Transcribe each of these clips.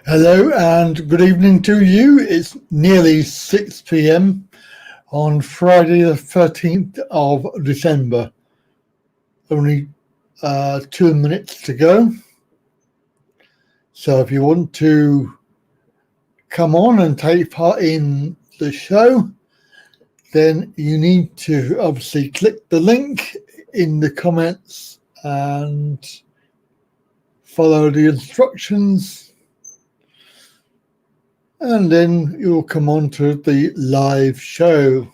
Hello and good evening to you. It's nearly 6 p.m. on Friday the 13th of December. Only 2 minutes to go. So if you want to come on and take part in the show, then you need to obviously click the link in the comments and follow the instructions. And then you'll come on to the live show.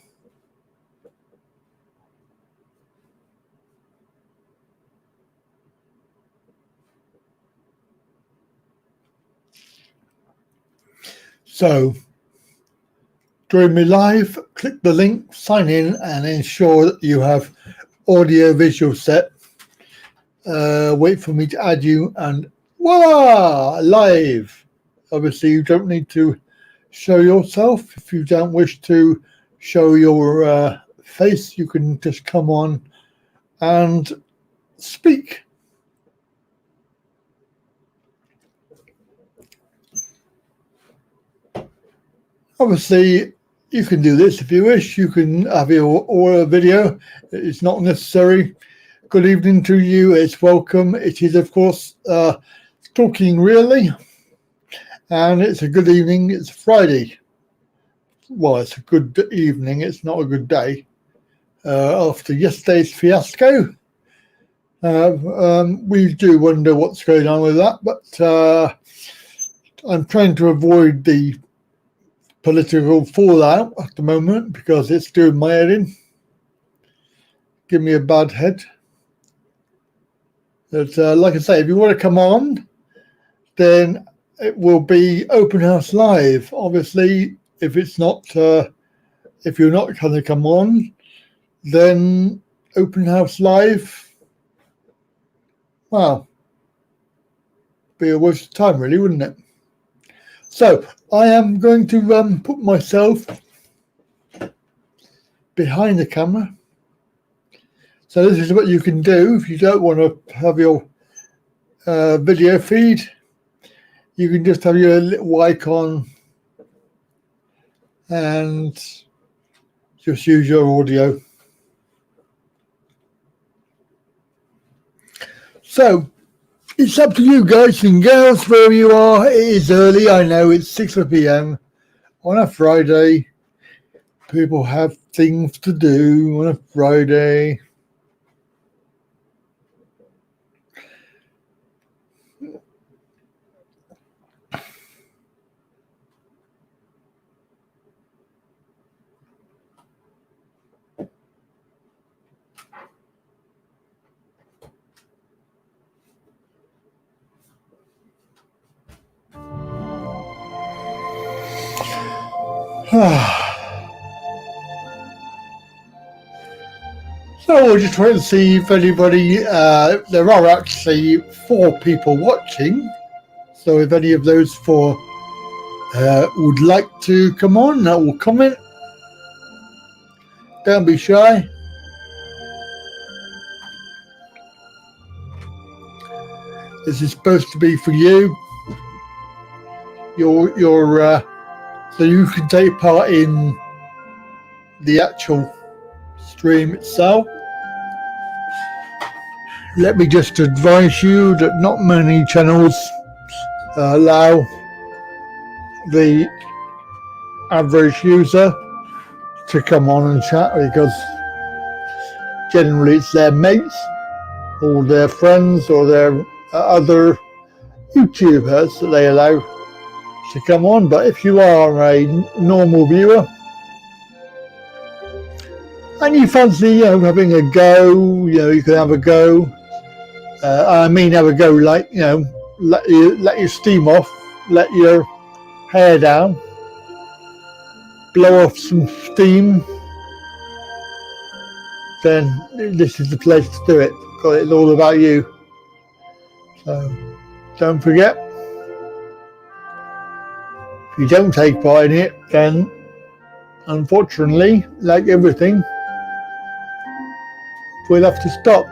So, join me live, click the link, sign in, and ensure that you have audio visual set. Wait for me to add you, and voila, live. Obviously, you don't need to show yourself. If you don't wish to show your face, you can just come on and speak. Obviously, you can do this if you wish. You can have your video. It's not necessary. Good evening to you. It's welcome. It is, of course, talking really. And it's a good evening. It's Friday. Well, it's a good evening. It's not a good day. After yesterday's fiasco, we do wonder what's going on with that. But I'm trying to avoid the political fallout at the moment because it's doing my head in. Give me a bad head. But like I say, if you want to come on, then it will be Open House Live. Obviously, if it's not, if you're not going to come on, then Open House Live, well, be a waste of time, really, wouldn't it? So I am going to put myself behind the camera. So this is what you can do if you don't want to have your video feed. You can just have your little icon and just use your audio. So it's up to you guys and girls wherever you are. It is early, I know, it's 6 p.m. on a Friday. People have things to do on a Friday. So we'll just wait and see if anybody, there are actually 4 people watching. So if any of those 4 would like to come on or comment, don't be shy. This is supposed to be for you. So you can take part in the actual stream itself. Let me just advise you that not many channels allow the average user to come on and chat because generally it's their mates or their friends or their other YouTubers that they allow to come on. But if you are a normal viewer and you fancy, having a go, you can have a go. I mean, have a go like, let your steam off, let your hair down, blow off some steam. Then this is the place to do it because it's all about you. So don't forget, if you don't take part in it, then unfortunately, like everything, we'll have to stop.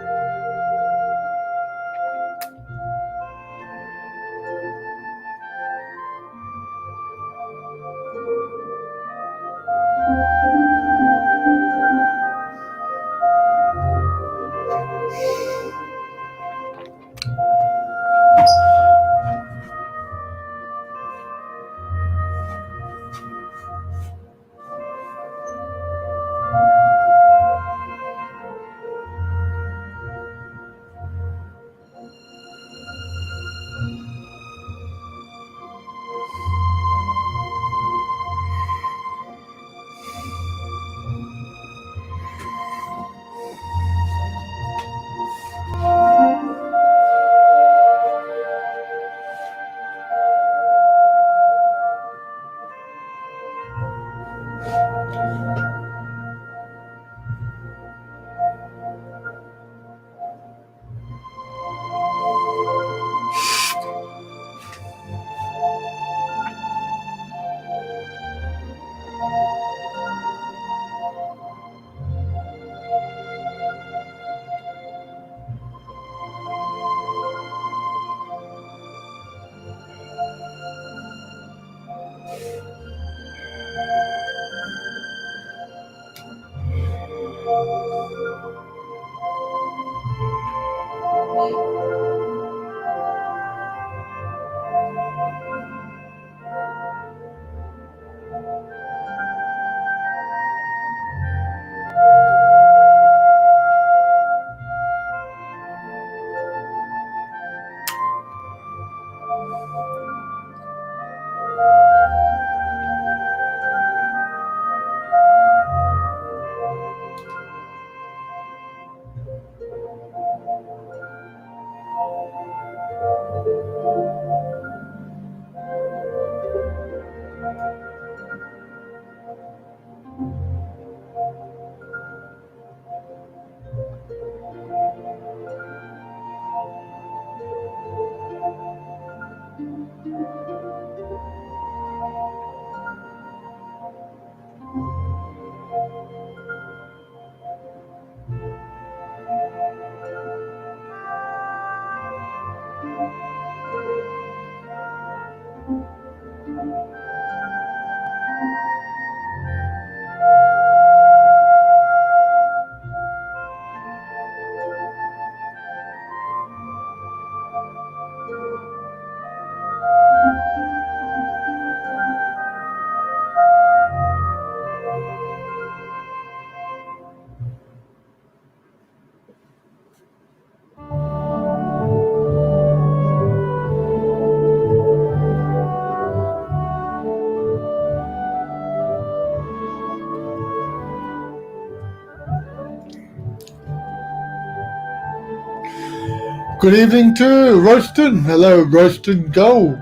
Good evening to Royston. Hello, Royston Gold.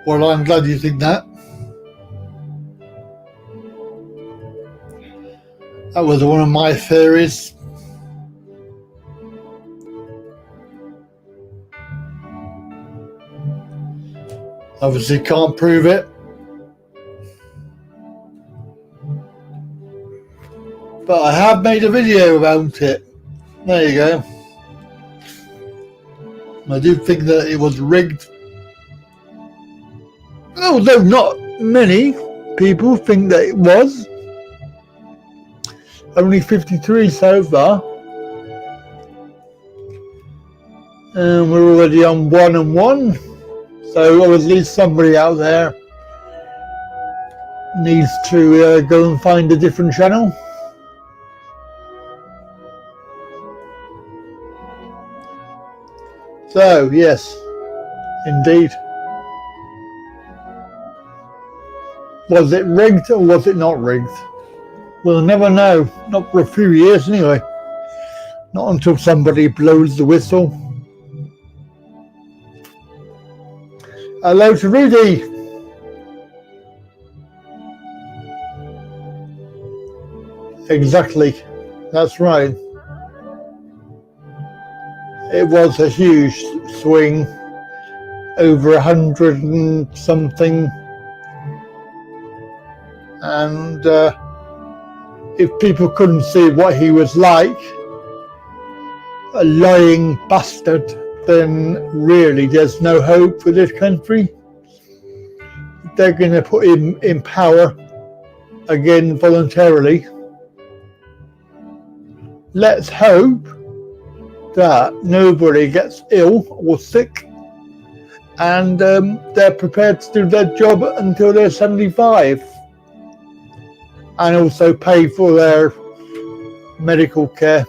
Well, I'm glad you think that. That was one of my theories. Obviously can't prove it. But I have made a video about it. There you go. I do think that it was rigged. Although not many people think that it was. Only 53 so far. And we're already on 1 and 1. So obviously somebody out there needs to go and find a different channel. So, yes, indeed. Was it rigged or was it not rigged? We'll never know. Not for a few years anyway. Not until somebody blows the whistle. Hello to Rudy. Exactly. That's right. It was a huge swing, over 100 and something. And if people couldn't see what he was like, a lying bastard, then really there's no hope for this country. They're going to put him in power again voluntarily. Let's hope that nobody gets ill or sick, and they're prepared to do their job until they're 75, and also pay for their medical care.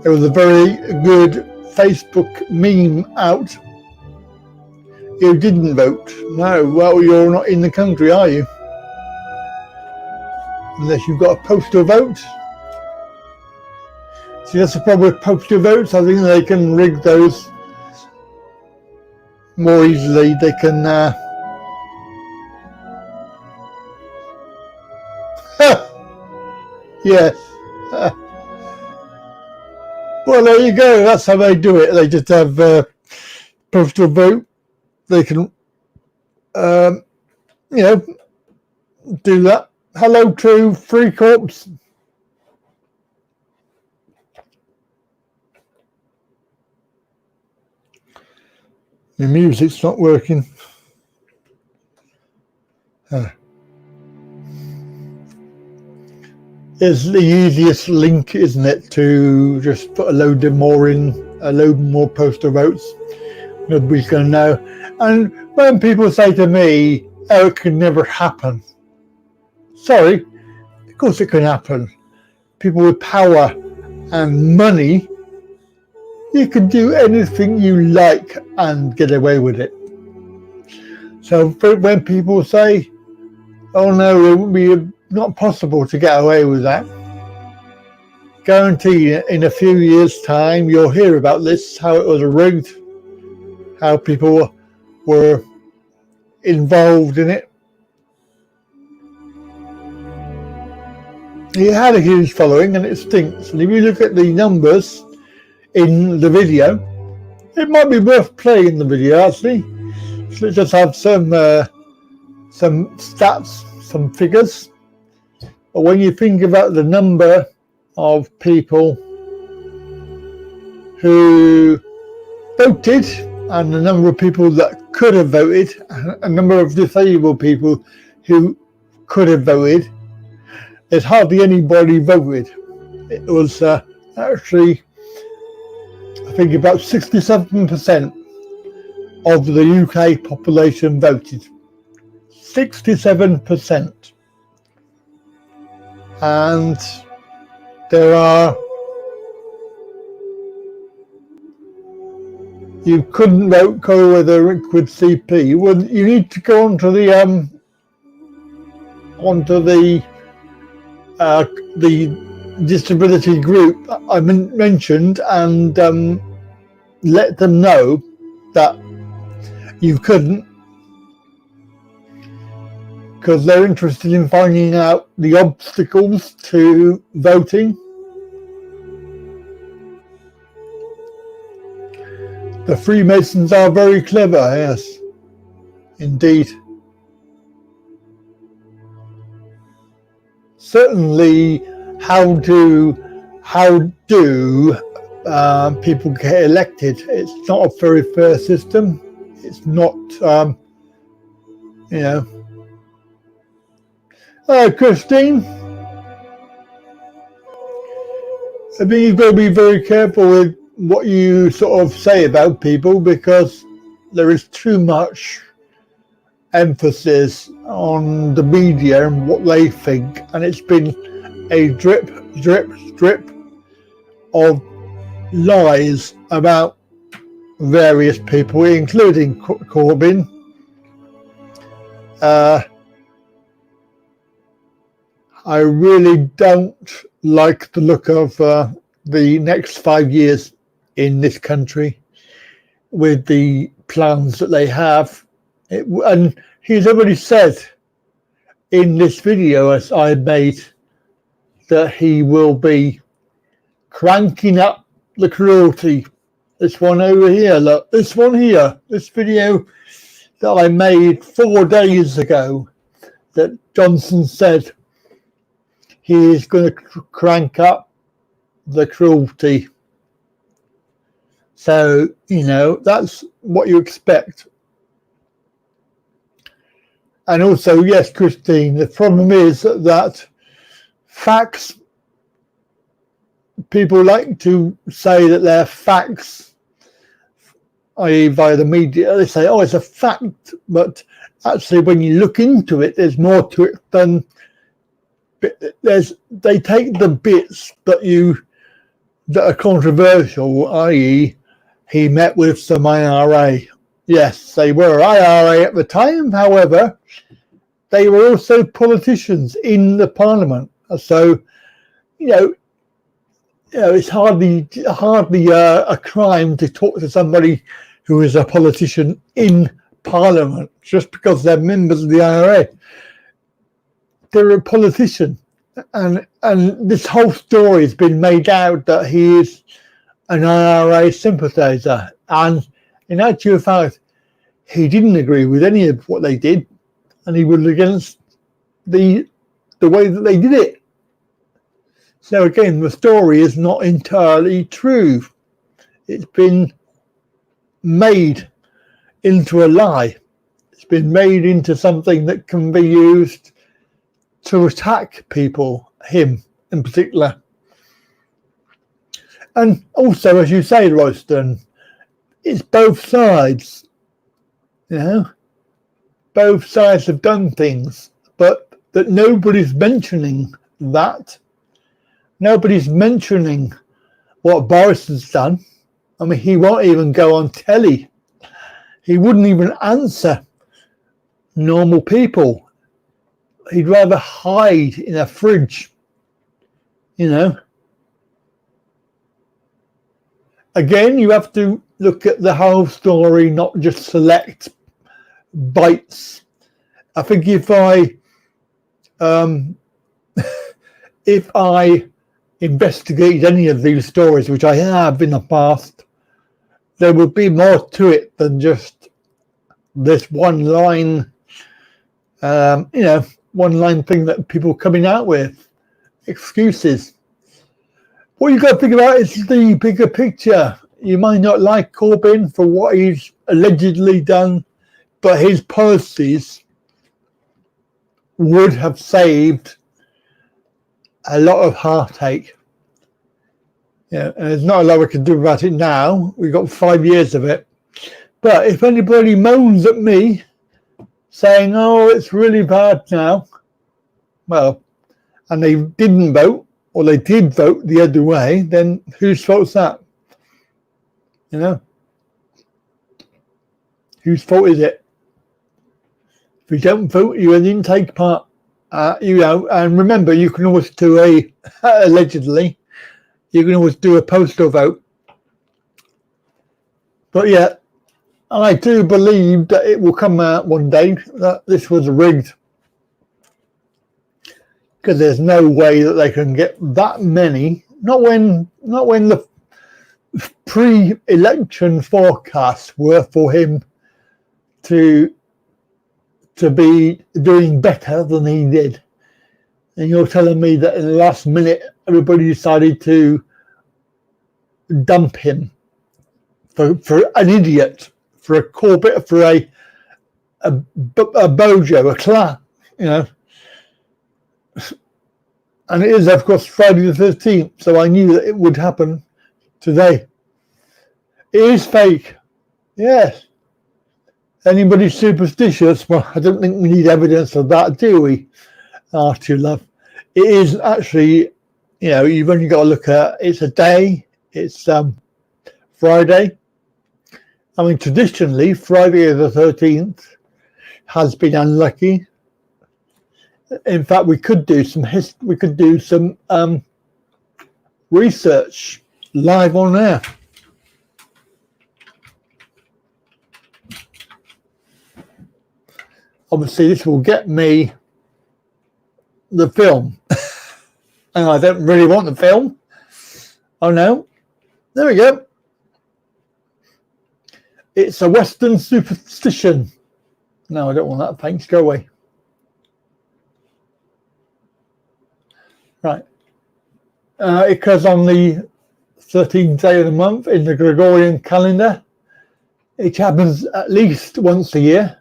There was a very good Facebook meme out. You didn't vote. No, well, you're not in the country, are you? Unless you've got a postal vote. See, that's the problem with postal votes. I think they can rig those more easily. They can yes. Well, there you go. That's how they do it. They just have postal vote. They can, do that. Hello to Free Corps. The music's not working. is the easiest link, isn't it, to just put a load more postal votes. Nobody's going to know. And when people say to me, "Oh, it can never happen," sorry, of course it can happen. People with power and money, you can do anything you like and get away with it. So when people say, "Oh no, it would be not possible to get away with that," guarantee in a few years' time you'll hear about this, how it was rigged, how people were involved in it. He had a huge following and it stinks. And if you look at the numbers in the video, it might be worth playing the video actually. So let's just have some stats, some figures. But when you think about the number of people who voted and the number of people that could have voted, a number of disabled people who could have voted, there's hardly anybody voted. It was actually, I think, about 67% of the UK population voted. 67%. And there are, you couldn't vote with a liquid CP. Well, you need to go onto the disability group I mentioned and let them know that you couldn't, because they're interested in finding out the obstacles to voting. The Freemasons are very clever, yes, indeed. Certainly, how do people get elected? It's not a very fair system. It's not, Christine, I think you've got to be very careful with what you sort of say about people, because there is too much emphasis on the media and what they think, and it's been a drip of lies about various people, including Corbyn. I really don't like the look of the next 5 years in this country with the plans that they have. And he's already said in this video as I made that he will be cranking up the cruelty. This one over here, look, this one here, this video that I made 4 days ago, that Johnson said he is going to crank up the cruelty. So, that's what you expect. And also, yes, Christine, the problem is that facts, people like to say that they're facts, i.e. via the media. They say, oh, it's a fact, but actually when you look into it, there's more to it than they take the bits that are controversial, i.e. he met with some IRA. Yes, they were IRA at the time. However, they were also politicians in the parliament. So, it's hardly a crime to talk to somebody who is a politician in parliament just because they're members of the IRA. They're a politician, and this whole story has been made out that he is an IRA sympathiser, and in actual fact, he didn't agree with any of what they did, and he was against the way that they did it. So again, the story is not entirely true. It's been made into a lie. It's been made into something that can be used to attack people, him in particular. And also, as you say, Royston, it's both sides, you know. Both sides have done things, but that nobody's mentioning that. Nobody's mentioning what Boris has done. I mean, he won't even go on telly. He wouldn't even answer normal people. He'd rather hide in a fridge, you know. Again, you have to look at the whole story, not just select bites. I think if I investigated any of these stories, which I have in the past, there would be more to it than just this one line, one line thing that people are coming out with, excuses. What you've got to think about is the bigger picture. You might not like Corbyn for what he's allegedly done, but his policies would have saved a lot of heartache. Yeah, and there's not a lot we can do about it now. We've got 5 years of it. But if anybody moans at me saying, oh, it's really bad now, well, and they didn't vote, or they did vote the other way, then whose fault's that? You know? Whose fault is it? If you don't vote, you didn't take part. And remember, you can always do allegedly, you can always do a postal vote. But yeah, I do believe that it will come out one day that this was rigged. Because there's no way that they can get that many, not when the pre-election forecasts were for him to be doing better than he did. And you're telling me that in the last minute everybody decided to dump him for an idiot, for a Corbett, for a bojo, a clown, you know. And it is, of course, Friday the 13th, so I knew that it would happen today. It is fake, yes. Anybody superstitious? Well, I don't think we need evidence of that, do we? True love. It is actually, you know, you've only got to look at, it's a day, it's Friday. I mean, traditionally, Friday the 13th has been unlucky. In fact, we could do some research live on air. Obviously, this will get me the film. And I don't really want the film. Oh no. There we go. It's a Western superstition. No, I don't want that. Thanks. Go away. Right. It occurs on the 13th day of the month in the Gregorian calendar. It happens at least once a year.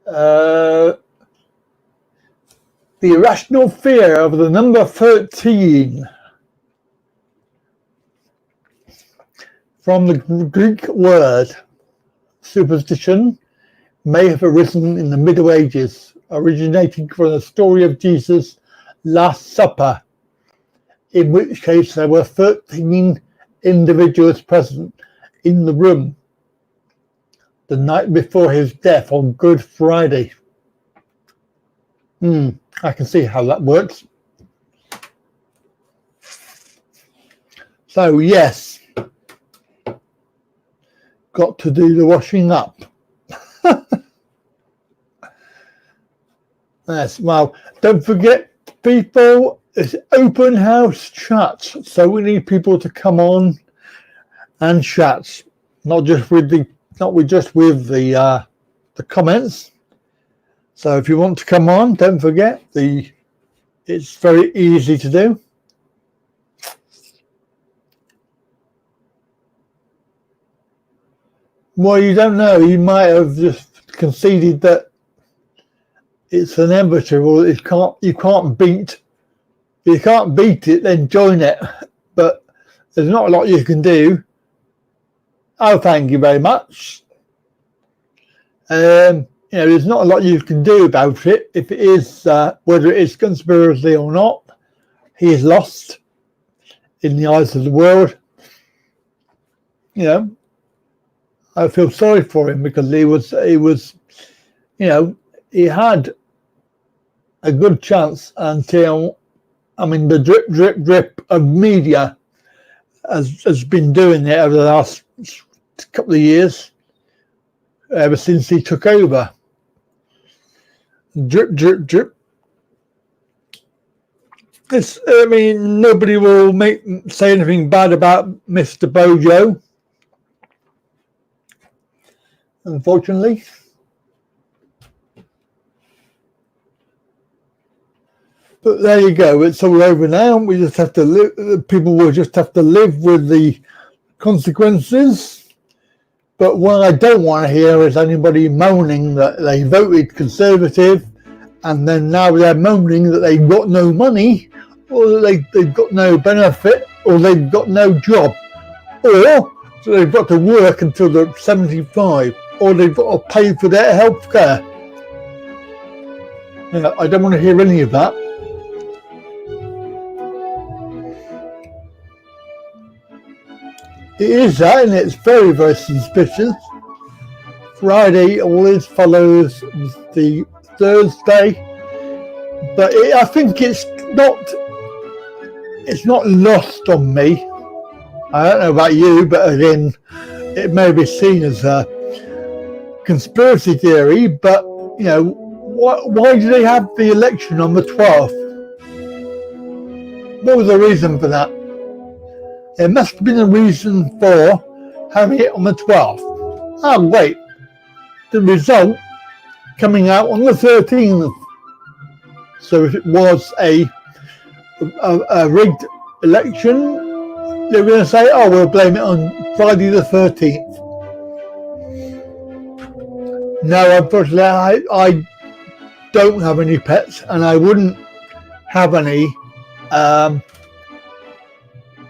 The irrational fear of the number 13. From the Greek word, superstition may have arisen in the Middle Ages, originating from the story of Jesus' Last Supper, in which case there were 13 individuals present in the room the night before his death on Good Friday. I can see how that works. So yes, got to do the washing up. Yes, well, don't forget, people, it's open house chat, so we need people to come on and chat, not just with the comments. So if you want to come on, don't forget, it's very easy to do. Well, you don't know. You might have just conceded that it's inevitable. You can't beat If you can't beat it, then join it. But there's not a lot you can do. Oh, thank you very much. There's not a lot you can do about it. If it is, whether it is conspiracy or not, he is lost in the eyes of the world. I feel sorry for him because he had a good chance until, the drip, drip, drip of media has been doing it over the last couple of years, ever since he took over. Drip, drip, drip. Nobody will say anything bad about Mr. Bojo, unfortunately. But there you go. It's all over now. We just have to live. People will just have to live with the consequences. But what I don't want to hear is anybody moaning that they voted Conservative and then now they're moaning that they've got no money, or that they've got no benefit, or they've got no job, or they've got to work until they're 75, or they've got to pay for their health care. I don't want to hear any of that. It is that, and it's very, very suspicious. Friday always follows the Thursday, but I think it's not lost on me. I don't know about you, but again, it may be seen as a conspiracy theory, but why do they have the election on the 12th? What was the reason for that? There must have been a reason for having it on the 12th. Oh, wait. The result coming out on the 13th. So if it was a rigged election, they're going to say, oh, we'll blame it on Friday the 13th. No, unfortunately, I don't have any pets, and I wouldn't have any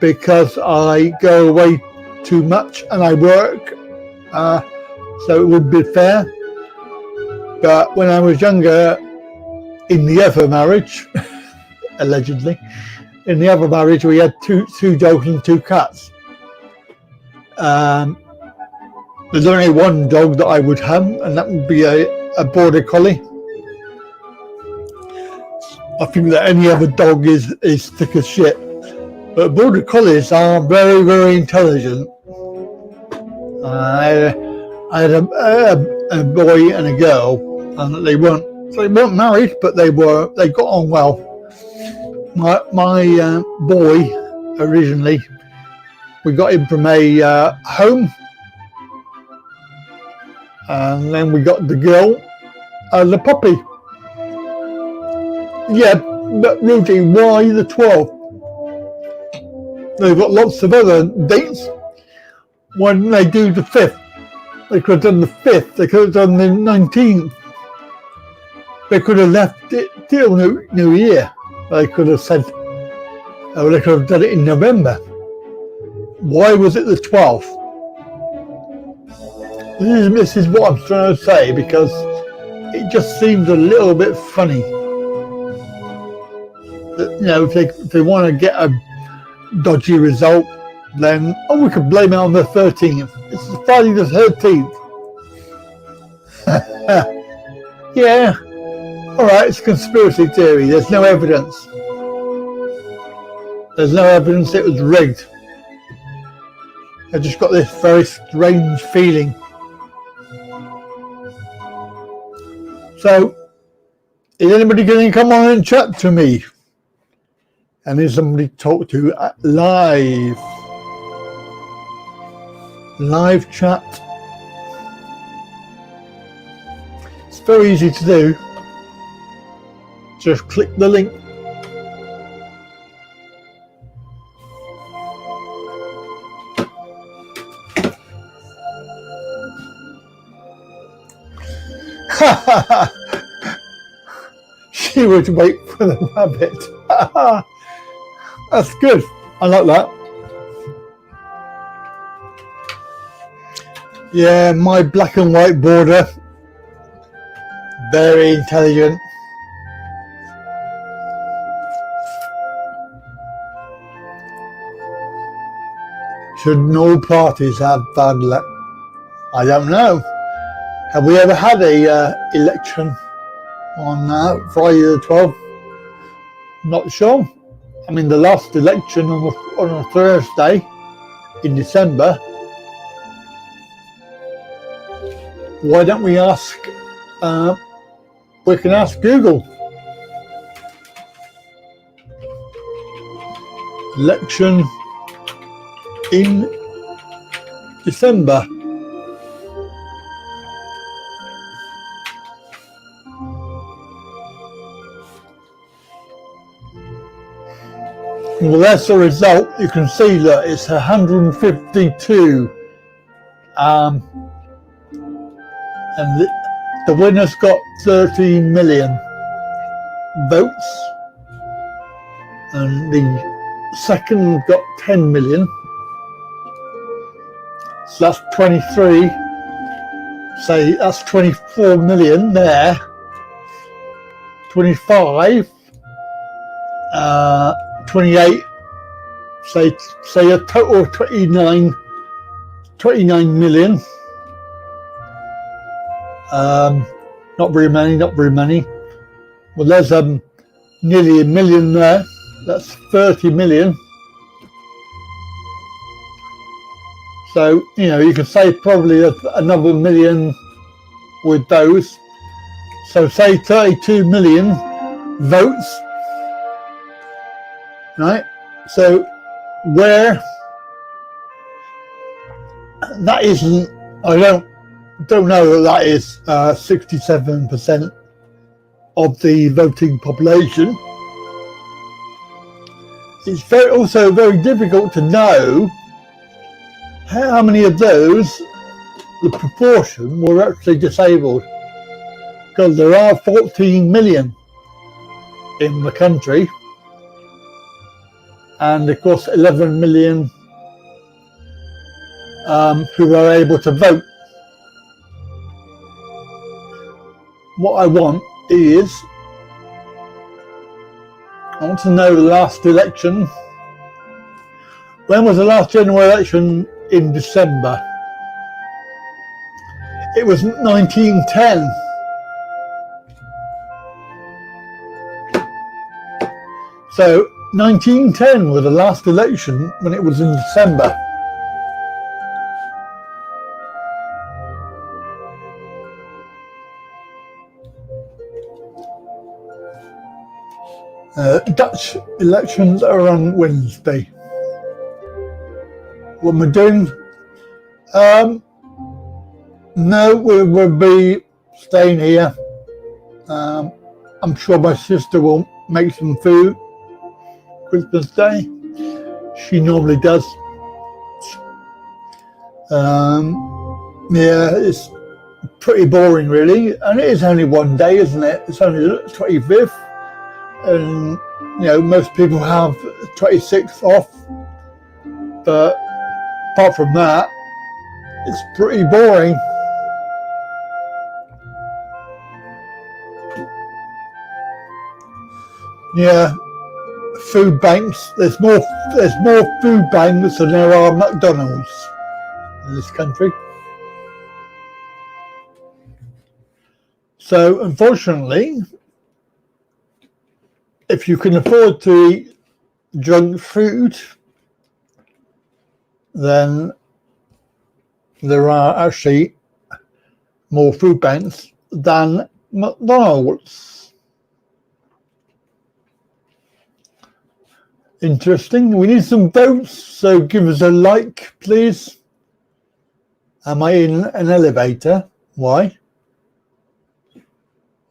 because I go away too much and I work, so it would be fair. But when I was younger, in the other marriage, allegedly, in the other marriage, we had two dogs and two cats. There's only one dog that I would have, and that would be a border collie. I think that any other dog is thick as shit. But border collies are very, very intelligent. I had a boy and a girl, and they weren't married, but they got on well. My boy originally, we got him from a home, and then we got the girl and the puppy. Yeah, but Rudy, why the 12th? They've got lots of other dates. Why didn't they do the 5th? They could have done the 5th. They could have done the 19th. They could have left it till New Year. They could have said, oh, they could have done it in November. Why was it the 12th? This is what I'm trying to say, because it just seems a little bit funny. That, if they want to get a dodgy result, then we could blame it on the 13th. It's Friday the 13th. Yeah, all right, it's a conspiracy theory. There's no evidence. There's no evidence it was rigged. I just got this very strange feeling. So, is anybody going to come on and chat to me? And is somebody talk to live chat? It's very easy to do. Just click the link. She would wait for the rabbit. That's good. I like that. Yeah, my black and white border. Very intelligent. Shouldn't all parties have bad luck? I don't know. Have we ever had a election on Friday the 12th? Not sure. I mean, the last election on a Thursday in December. Why don't we ask? We can ask Google. Election in December. Well, that's the result. You can see that it's 152, and the winner's got 13 million votes, and the second got 10 million. So that's 23. Say that's 24 million there. 25. 28, say a total of 29 million. Not very many. Well, there's nearly a million there. That's 30 million. So, you know, you could say probably another million with those. So say 32 million votes. Right, so where that isn't, I don't know that is 67% of the voting population. It's also very difficult to know how many of those, the proportion, were actually disabled, because there are 14 million in the country. And of course 11 million who are able to vote. What I want is, I want to know the last election. When was the last general election in December? It was 1910. So 1910 was the last election when it was in December. Dutch elections are on Wednesday. What am I doing? No, we'll be staying here. I'm sure my sister will make some food Christmas Day. She normally does. Yeah, it's pretty boring really, and it is only one day, isn't it? It's only the 25th, and you know, most people have 26th off, but apart from that, it's pretty boring. Yeah, food banks. There's more food banks than there are McDonald's in this country. So unfortunately, if you can afford to eat junk food, then there are actually more food banks than McDonald's. Interesting. We need some votes, so give us a like, please. Am I in an elevator? Why?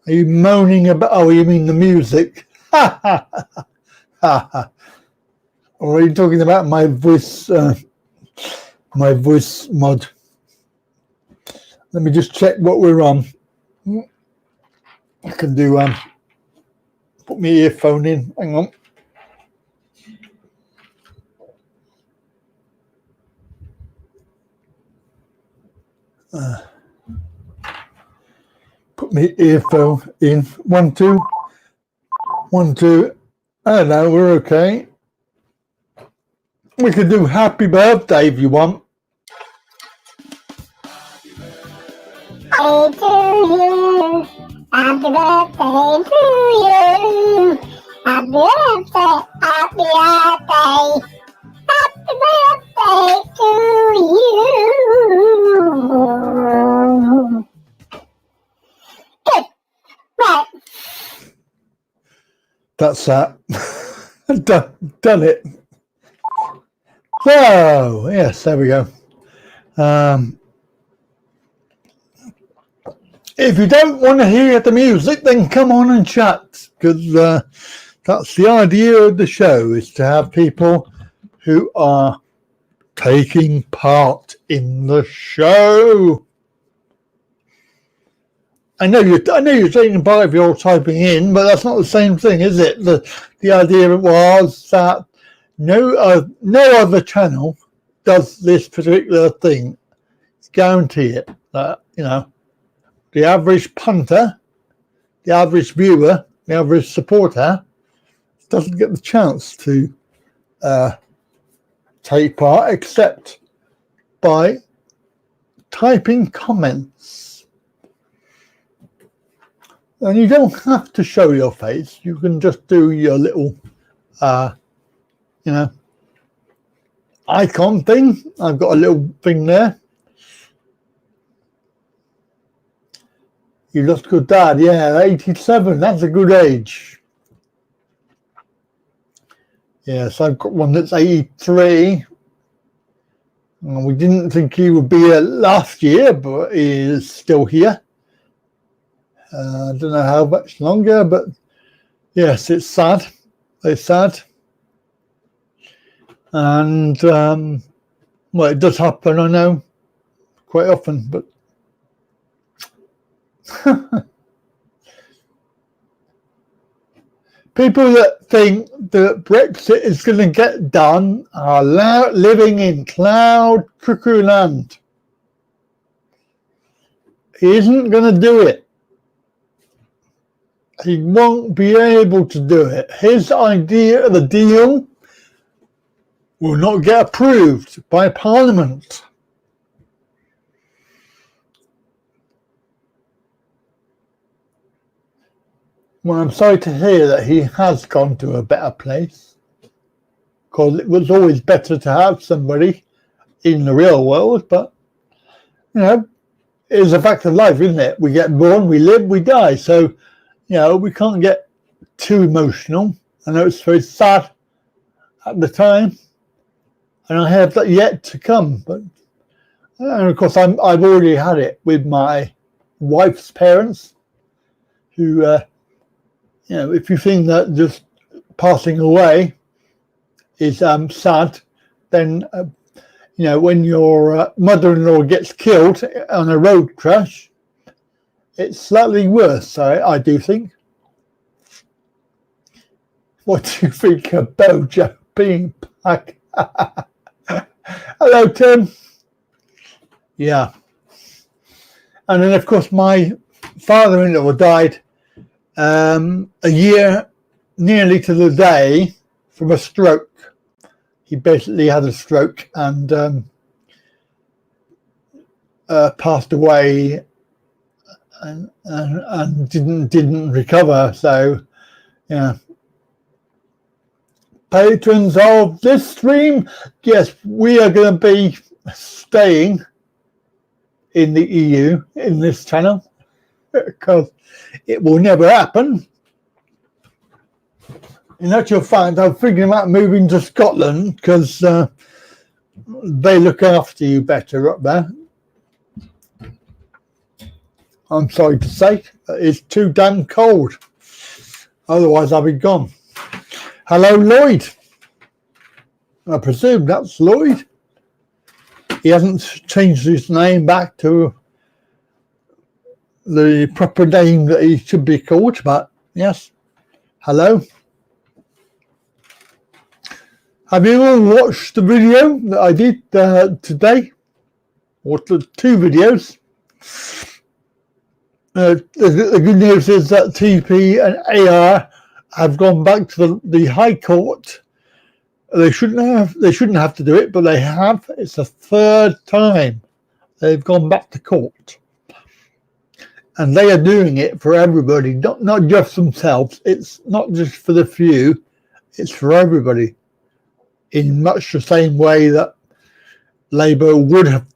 Are you moaning about? Oh, you mean the music? Ha ha ha ha. Or are you talking about my voice? My voice mod. Let me just check what we're on. I can do put my earphone in. Hang on. Put my earphone in. 1, 2, 1, 2. Hello, we're okay. We could do happy birthday if you want. Happy to you. Happy birthday to you. Happy birthday, happy birthday. Happy birthday to you. Good. Right. That's that. done it. So, yes, there we go. If you don't want to hear the music, then come on and chat, because that's the idea of the show, is to have people who are taking part in the show. I know you're taking part if you're typing in, but that's not the same thing, is it? The idea was that no other channel does this particular thing. Guarantee it. That, you know, the average punter, the average viewer, the average supporter doesn't get the chance to take part except by typing comments. And you don't have to show your face. You can just do your little, icon thing. I've got a little thing there. You look good, Dad. Yeah, 87. That's a good age. Yes, I've got one that's 83. And we didn't think he would be here last year, but he is still here. I don't know how much longer, but yes, it's sad. It's sad. And, well, it does happen, I know, quite often, but people that think that Brexit is going to get done are living in cloud cuckoo land. He isn't going to do it. He won't be able to do it. His idea of the deal will not get approved by Parliament. Well, I'm sorry to hear that he has gone to a better place, because it was always better to have somebody in the real world, but, you know, it's a fact of life, isn't it? We get born, we live, we die, so, you know, we can't get too emotional. I know it's very sad at the time, and I have that yet to come, but, and of course, I've already had it with my wife's parents, who, you know, if you think that just passing away is sad, then, you know, when your mother-in-law gets killed on a road crash, it's slightly worse, I do think. What do you think of Bojo being back? Hello, Tim. Yeah. And then, of course, my father-in-law died a year nearly to the day from a stroke. He basically had a stroke and passed away and didn't recover. So, yeah. Patrons of this stream, yes, we are going to be staying in the EU in this channel, because it will never happen. In actual fact, I'm thinking about moving to Scotland, because they look after you better up there. I'm sorry to say, it's too damn cold. Otherwise, I'll be gone. Hello, Lloyd. I presume that's Lloyd. He hasn't changed his name back to the proper name that he should be called, but yes. Hello. Have you all watched the video that I did today? Or the two videos? The good news is that TP and AR have gone back to the High Court. They shouldn't have to do it, but they have. It's the third time they've gone back to court. And they are doing it for everybody, not just themselves. It's not just for the few, it's for everybody. In much the same way that Labour would have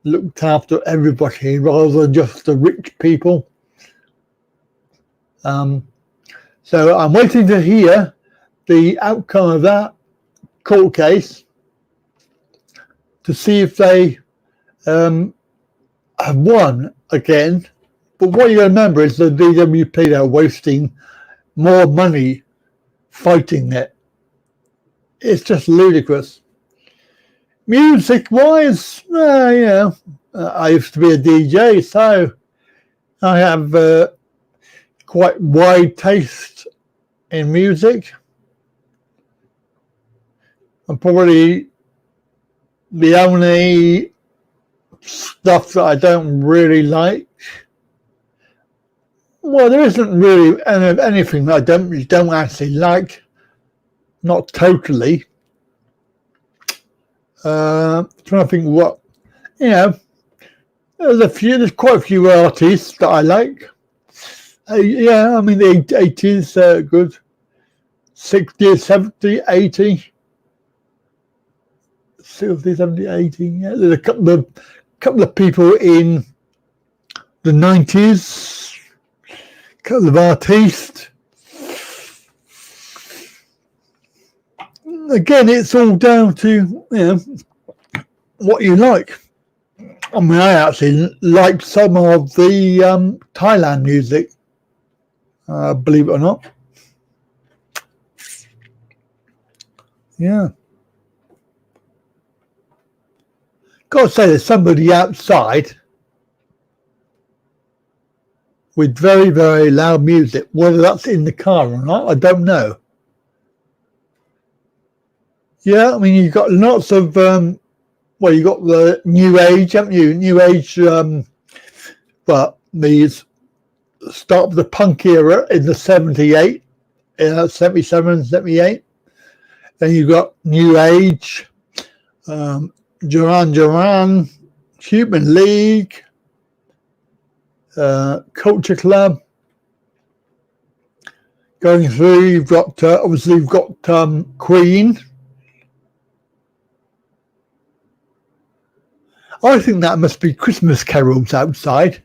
looked after everybody rather than just the rich people. So I'm waiting to hear the outcome of that court case to see if they have won again. But what you remember is the DWP are wasting more money fighting it. It's just ludicrous. Music wise, I used to be a DJ, so I have quite wide taste in music. I'm probably the only stuff that I don't really like. Well, there isn't really anything that I don't actually like. Not totally. Trying to think what, there's quite a few artists that I like. I mean the 80s good, 60s, 70, 80, 60, 70, 80. Yeah, there's a couple of people in the 90s, a couple of artists. Again, it's all down to what you like. I mean, I actually like some of the Thailand music, believe it or not. Yeah. Got to say, there's somebody outside with very, very loud music. Whether that's in the car or not, I don't know. Yeah, I mean, you've got lots of, you've got the New Age, haven't you? New Age, the start of the punk era in the 78, 77, 78. Then you've got New Age, Duran, Human League, Culture Club. Going through, you've got, obviously, you've got Queen. I think that must be Christmas carols outside.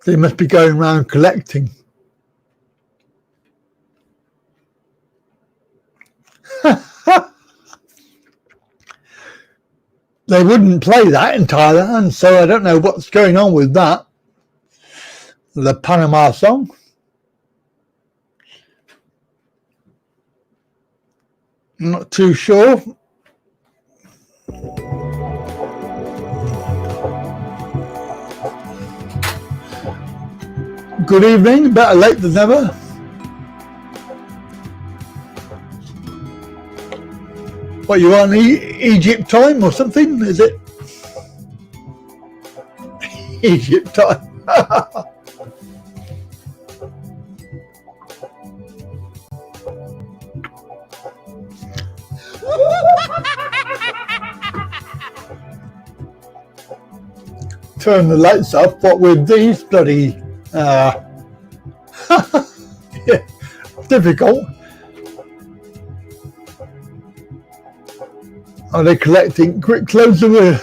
They must be going around collecting. They wouldn't play that in Thailand, so I don't know what's going on with that. The Panama song. I'm not too sure. Good evening, better late than never. What, you on Egypt time or something, is it? Egypt time. Turn the lights off, what with these bloody yeah, difficult. Are they collecting? Quick, close the room.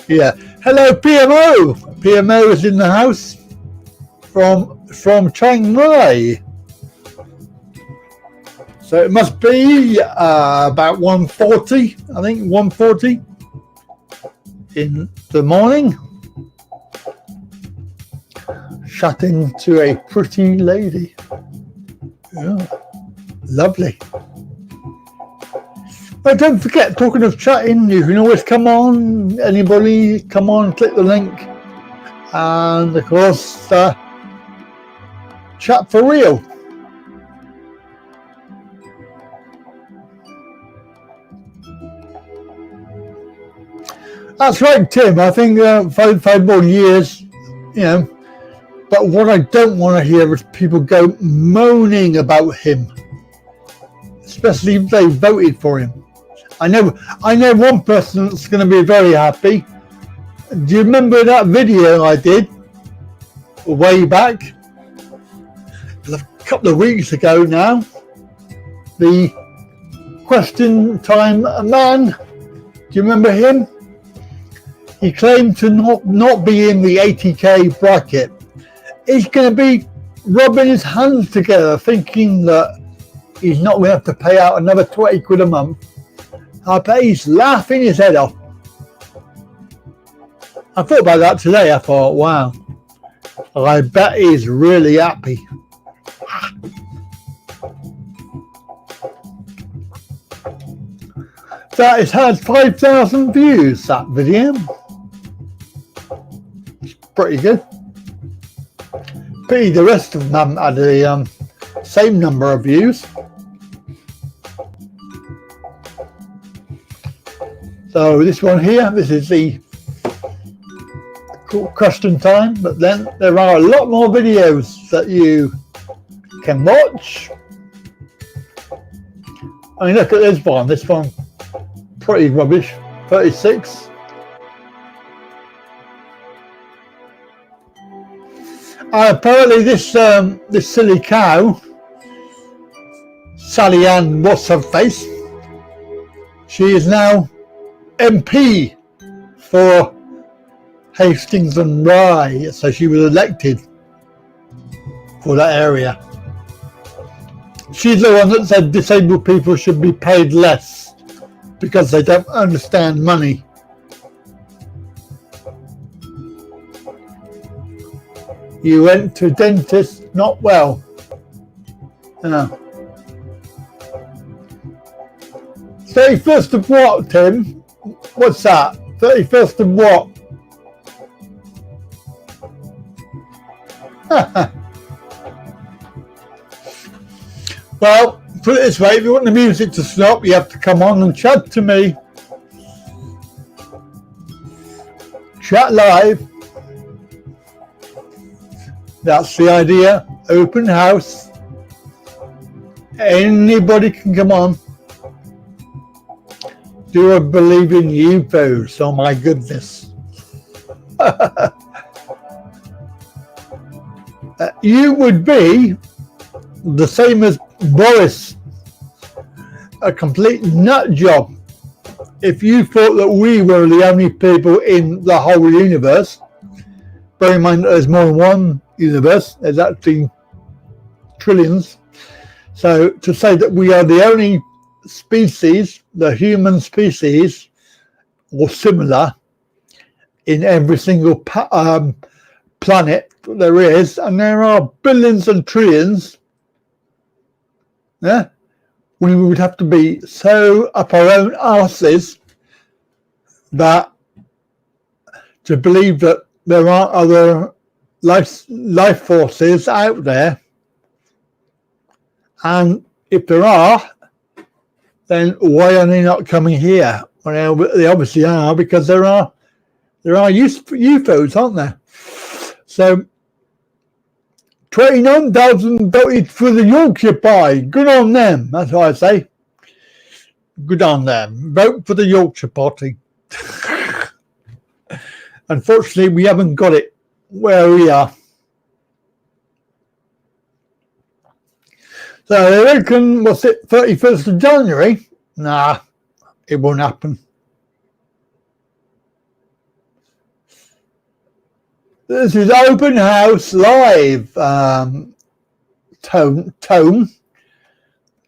Yeah. Hello, PMO. PMO is in the house from Chiang Mai. So it must be about 1:40, I think, 1:40 in the morning. Chatting to a pretty lady. Yeah, lovely. But don't forget, talking of chatting, you can always come on, anybody, come on, click the link. And of course, chat for real. That's right, Tim. I think 5 more years, you know. But what I don't want to hear is people go moaning about him, especially if they voted for him. I know one person that's going to be very happy. Do you remember that video I did way back, a couple of weeks ago now? The question time man. Do you remember him? He claimed to not be in the 80k bracket. He's going to be rubbing his hands together, thinking that he's not going to have to pay out another 20 quid a month. I bet he's laughing his head off. I thought about that today. I thought, wow, I bet he's really happy. That has had 5,000 views, that video. It's pretty good. Pity the rest of them haven't had the same number of views. So this one here, this is the question time, but then there are a lot more videos that you can watch. I mean, look at this one pretty rubbish, 36. Apparently this silly cow, Sally Ann what's her face, she is now MP for Hastings and Rye, so she was elected for that area. She's the one that said disabled people should be paid less because they don't understand money. You went to dentist, not well. 31st of what, Tim? What's that? 31st of what? Well, put it this way, if you want the music to stop, you have to come on and chat to me. Chat live. That's the idea. Open house. Anybody can come on. Do I believe in UFOs? Oh my goodness. You would be the same as Boris, a complete nut job, if you thought that we were the only people in the whole universe. Bear in mind that there's more than one universe, there's actually trillions. So to say that we are the only species, the human species, or similar, in every single planet there is, and there are billions and trillions, yeah, we would have to be so up our own arses that to believe that there are other life forces out there, and if there are, then why are they not coming here? Well, they obviously are, because there are UFOs, aren't there? So 29,000 voted for the Yorkshire Pie. Good on them. That's what I say. Good on them. Vote for the Yorkshire Party. Unfortunately, we haven't got it where we are. So they reckon, what's it, 31st of January? Nah, it won't happen. This is Open House Live, tone.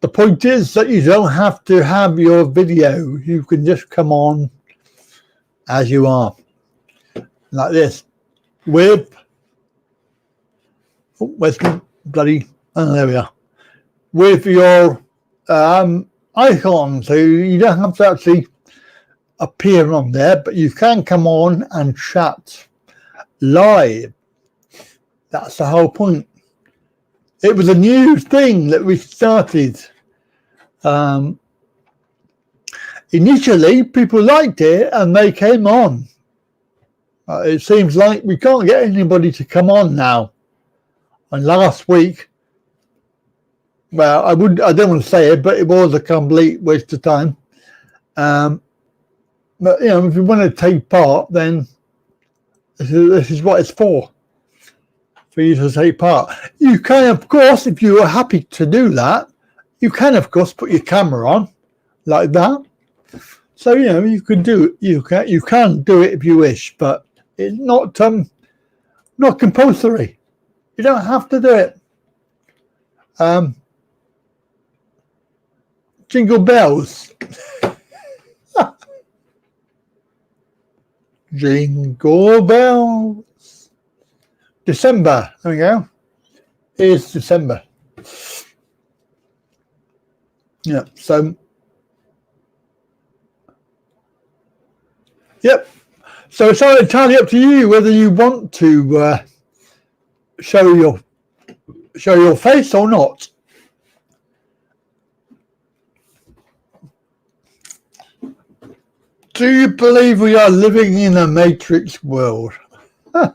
The point is that you don't have to have your video. You can just come on as you are, like this, with, where's my bloody, oh, there we are, with your icon. So you don't have to actually appear on there, but you can come on and chat live. That's the whole point. It was a new thing that we started. initially people liked it and they came on. It seems like we can't get anybody to come on now. And last week, well, I don't want to say it, but it was a complete waste of time. But you know, if you want to take part, then this is what it's for you to take part. You can, of course, if you are happy to do that, you can, of course, put your camera on like that. So you know you can do you can do it if you wish, but it's not compulsory. You don't have to do it. Jingle bells. Jingle bells. December. There we go. It's December. Yeah. So. Yep. So it's entirely up to you whether you want to show your face or not. Do you believe we are living in a matrix world? I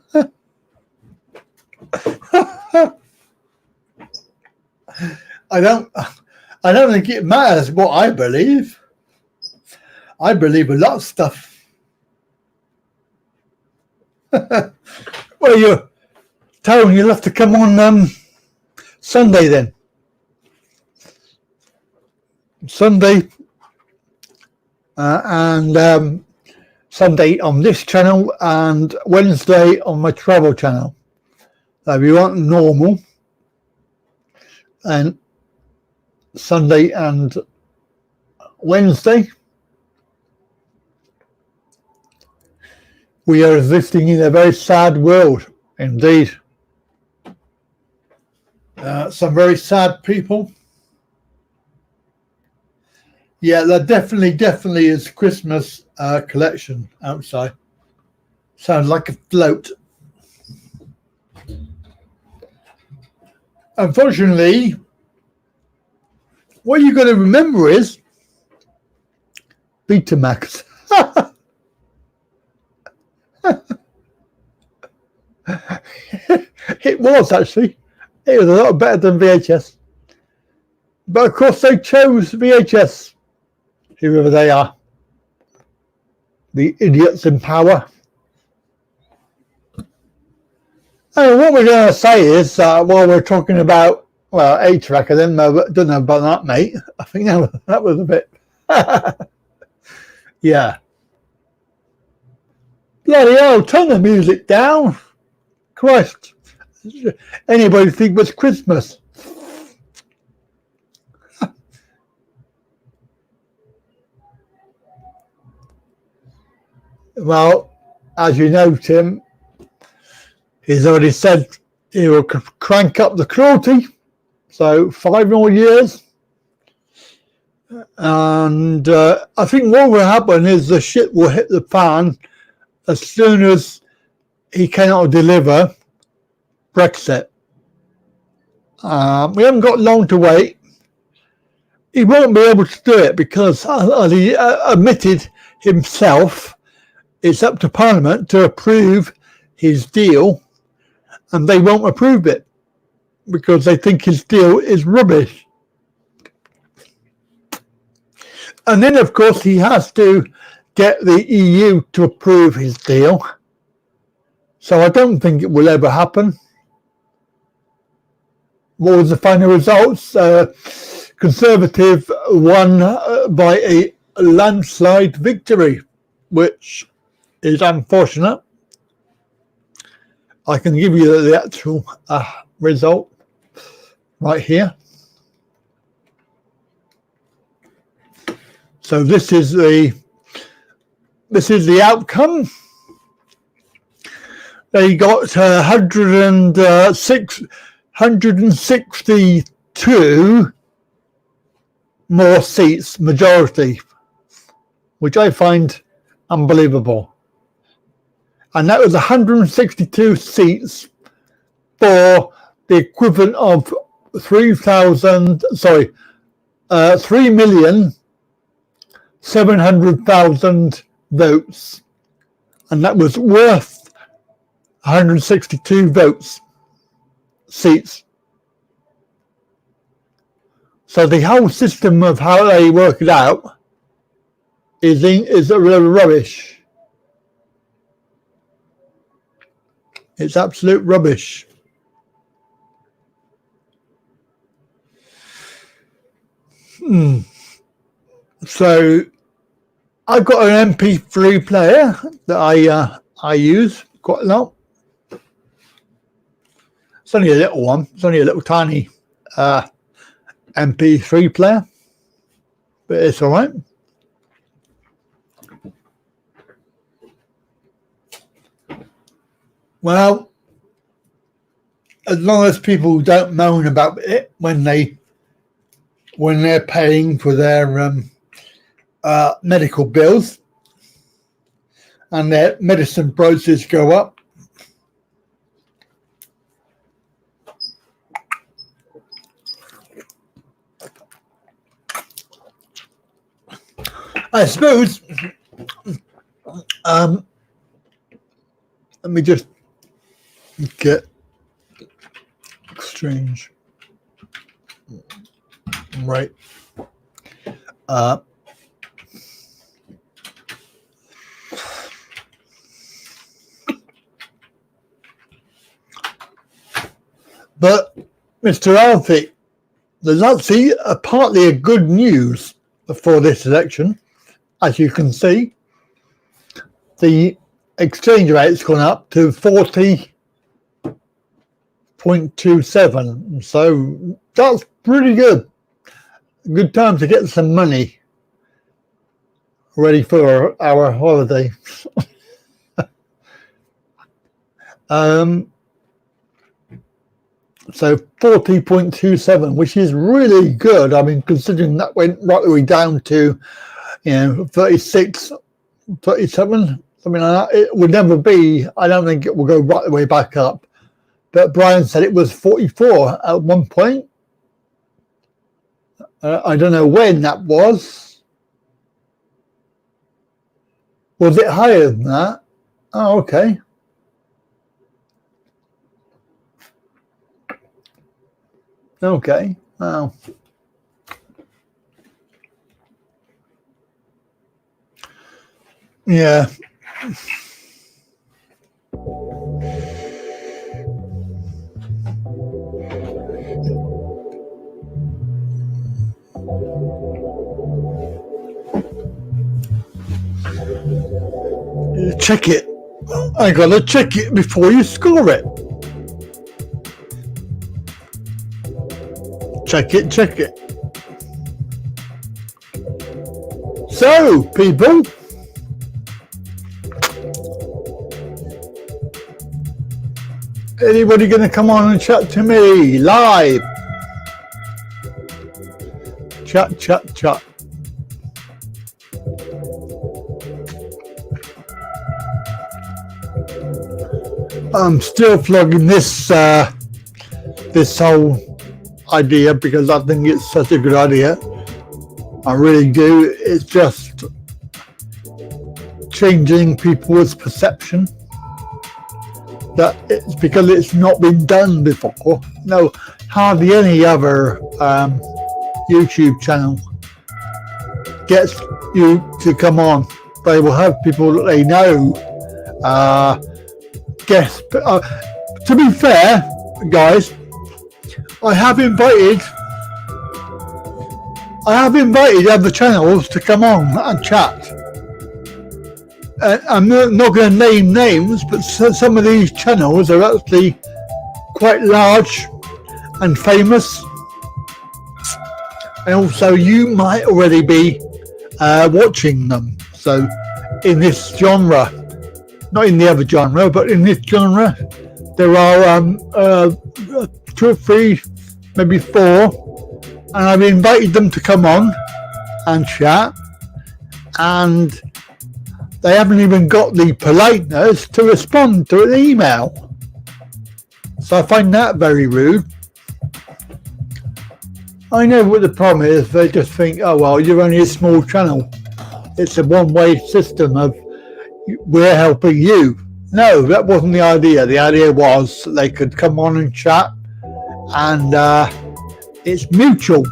don't think it matters what I believe. I believe a lot of stuff. Well, you'll have to come on Sunday then. Sunday and Sunday on this channel and Wednesday on my travel channel. If you want normal, and Sunday and Wednesday, we are existing in a very sad world indeed. Some very sad people. Yeah, there definitely is Christmas collection outside. Sounds like a float. Unfortunately, what you've got to remember is Betamax. It was actually. It was a lot better than VHS. But of course they chose VHS, whoever they are. The idiots in power. And what we're going to say is, while we're talking about, well, 8-track, I don't know about that, mate. I think that was a bit, yeah. Bloody hell, turn the music down. Christ. Anybody think it was Christmas? Well, as you know, Tim, he's already said he will crank up the cruelty. So 5 more years. And I think what will happen is the shit will hit the fan as soon as he cannot deliver Brexit. We haven't got long to wait. He won't be able to do it because, as he admitted himself, it's up to Parliament to approve his deal, and they won't approve it because they think his deal is rubbish. And then, of course, he has to get the EU to approve his deal. So I don't think it will ever happen. What was the final results? Conservative won by a landslide victory, which is unfortunate. I can give you the actual result right here. So this is the outcome. They got 162 more seats, majority, which I find unbelievable. And that was 162 seats for the equivalent of 3,000, 3,000,000 700,000 votes, and that was worth 162 seats. So the whole system of how they work it out is a real rubbish. It's absolute rubbish. So I've got an MP3 player that I use quite a lot. It's only a little one. It's only a little tiny MP3 player, but it's all right. Well, as long as people don't moan about it when they're paying for their medical bills and their medicine prices go up, I suppose, let me just get strange. Right. But, Mr. Alfie, the Nazi are partly a good news for this election. As you can see, the exchange rate's gone up to 40.27. So that's pretty good. Good time to get some money ready for our holiday. So 40.27, which is really good. I mean, considering that went right the way down to, 36, 37, something like that. It would never be, I don't think it will go right the way back up. But Brian said it was 44 at one point. I don't know when that was. Was it higher than that? Oh, okay. Okay. Wow. Yeah. Check it. I gotta check it before you score it. Check it, check it. So, people, anybody going to come on and chat to me live? Chat, chat, chat. I'm still flogging this this whole idea because I think it's such a good idea. I really do. It's just changing people's perception that it's because it's not been done before. No, hardly any other YouTube channel gets you to come on. They will have people that they know guests. To be fair, guys, I have invited other channels to come on and chat. I'm not going to name names, but some of these channels are actually quite large and famous. And also, you might already be watching them. So, in this genre, not in the other genre, but in this genre, there are 2 or 3, maybe 4, and I've invited them to come on and chat, and they haven't even got the politeness to respond to an email. So I find that very rude. I know what the problem is. They just think, oh well, you're only a small channel. it's a one-way system of we're helping you. No, that wasn't the idea. The idea was they could come on and chat, and it's mutual.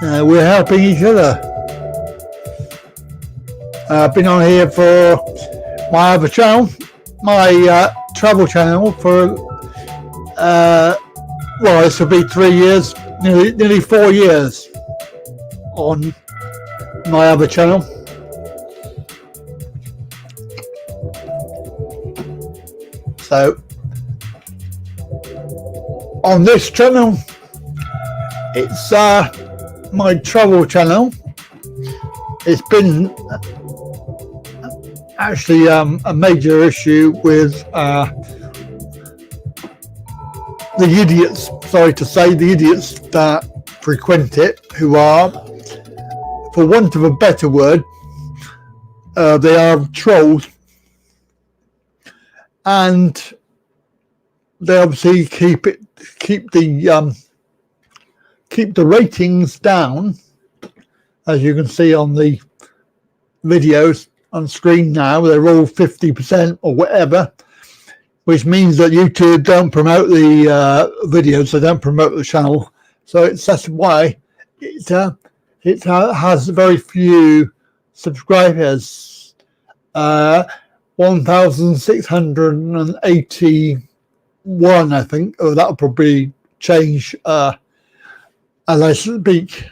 We're helping each other. I've been on here for my other channel, my travel channel, for well, this will be 3 years, nearly 4 years on my other channel. So on this channel, it's my travel channel. It's been actually a major issue with the idiots, sorry to say, the idiots that frequent it, who are, for want of a better word, they are trolls, and they obviously keep the ratings down, as you can see on the videos on screen now. They're all 50% or whatever, which means that YouTube don't promote the videos, they don't promote the channel. So that's why it has very few subscribers. 1,681, I think. Oh, that'll probably change as I speak.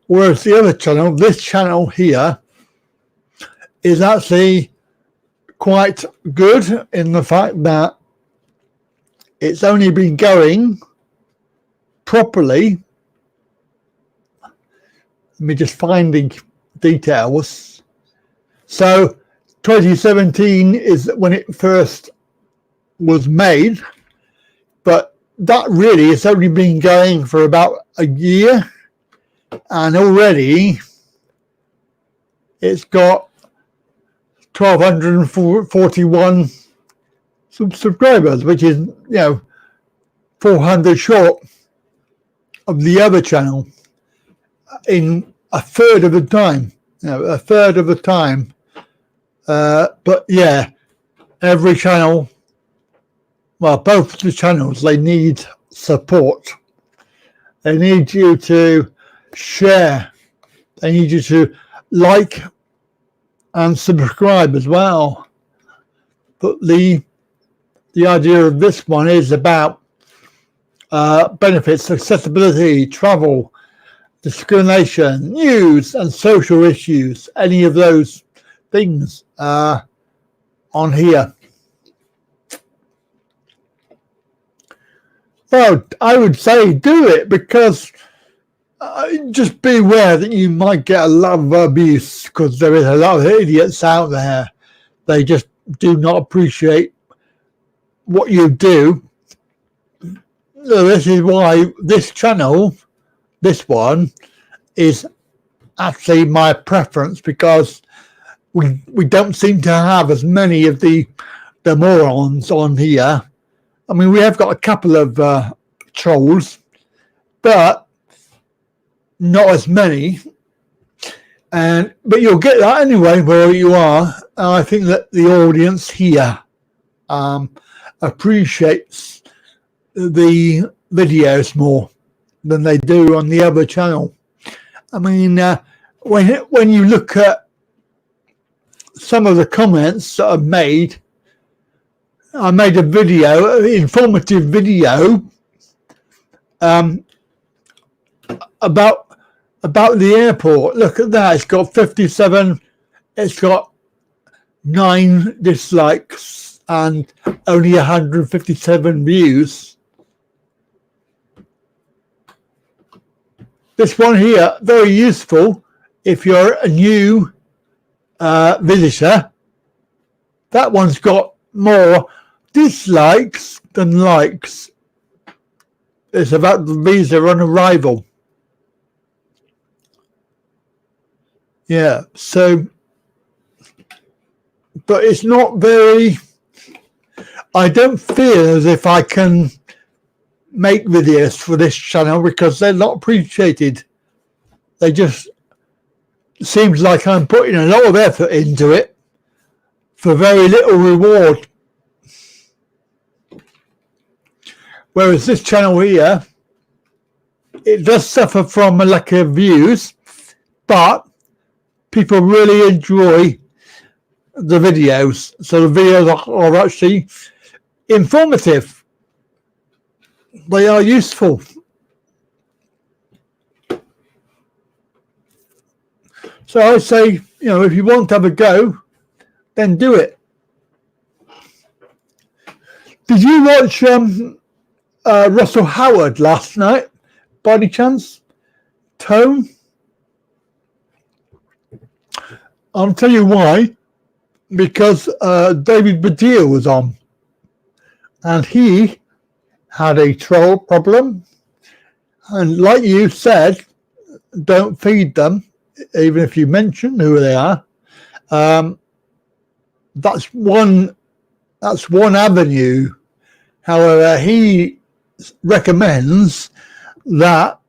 Whereas the other channel, this channel here, is actually quite good in the fact that it's only been going properly. Let me just find the details. So 2017 is when it first was made, but that really has only been going for about a year, and already it's got 1,241 subscribers, which is 400 short of the other channel in a third of the time. But yeah, every channel, well, both the channels, they need support. They need you to share. They need you to like and subscribe as well. But the idea of this one is about benefits, accessibility, travel, discrimination, news and social issues, any of those things on here. Well, I would say do it, because just be aware that you might get a lot of abuse, because there is a lot of idiots out there. They just do not appreciate what you do. So this is why this channel, this one, is actually my preference, because we don't seem to have as many of the morons on here. I mean, we have got a couple of trolls, but not as many. But you'll get that anyway wherever you are. And I think that the audience here appreciates the videos more than they do on the other channel. I mean, when you look at some of the comments that I've made, I made a video, an informative video, about the airport. Look at that. It's got 57. It's got 9 dislikes and only 157 views. This one here, very useful if you're a new visitor. That one's got more dislikes than likes. It's about the visa on arrival. Yeah, so, but it's not very, I don't feel as if I can make videos for this channel because they're not appreciated. They just seems like I'm putting a lot of effort into it for very little reward. Whereas this channel here, it does suffer from a lack of views, but people really enjoy the videos. So the videos are actually informative. They are useful. So I say, if you want to have a go, then do it. Did you watch Russell Howard last night, by any chance? Tone? I'll tell you why. Because David Baddiel was on, and he had a troll problem. And like you said, don't feed them, even if you mention who they are. That's one avenue. However, he recommends that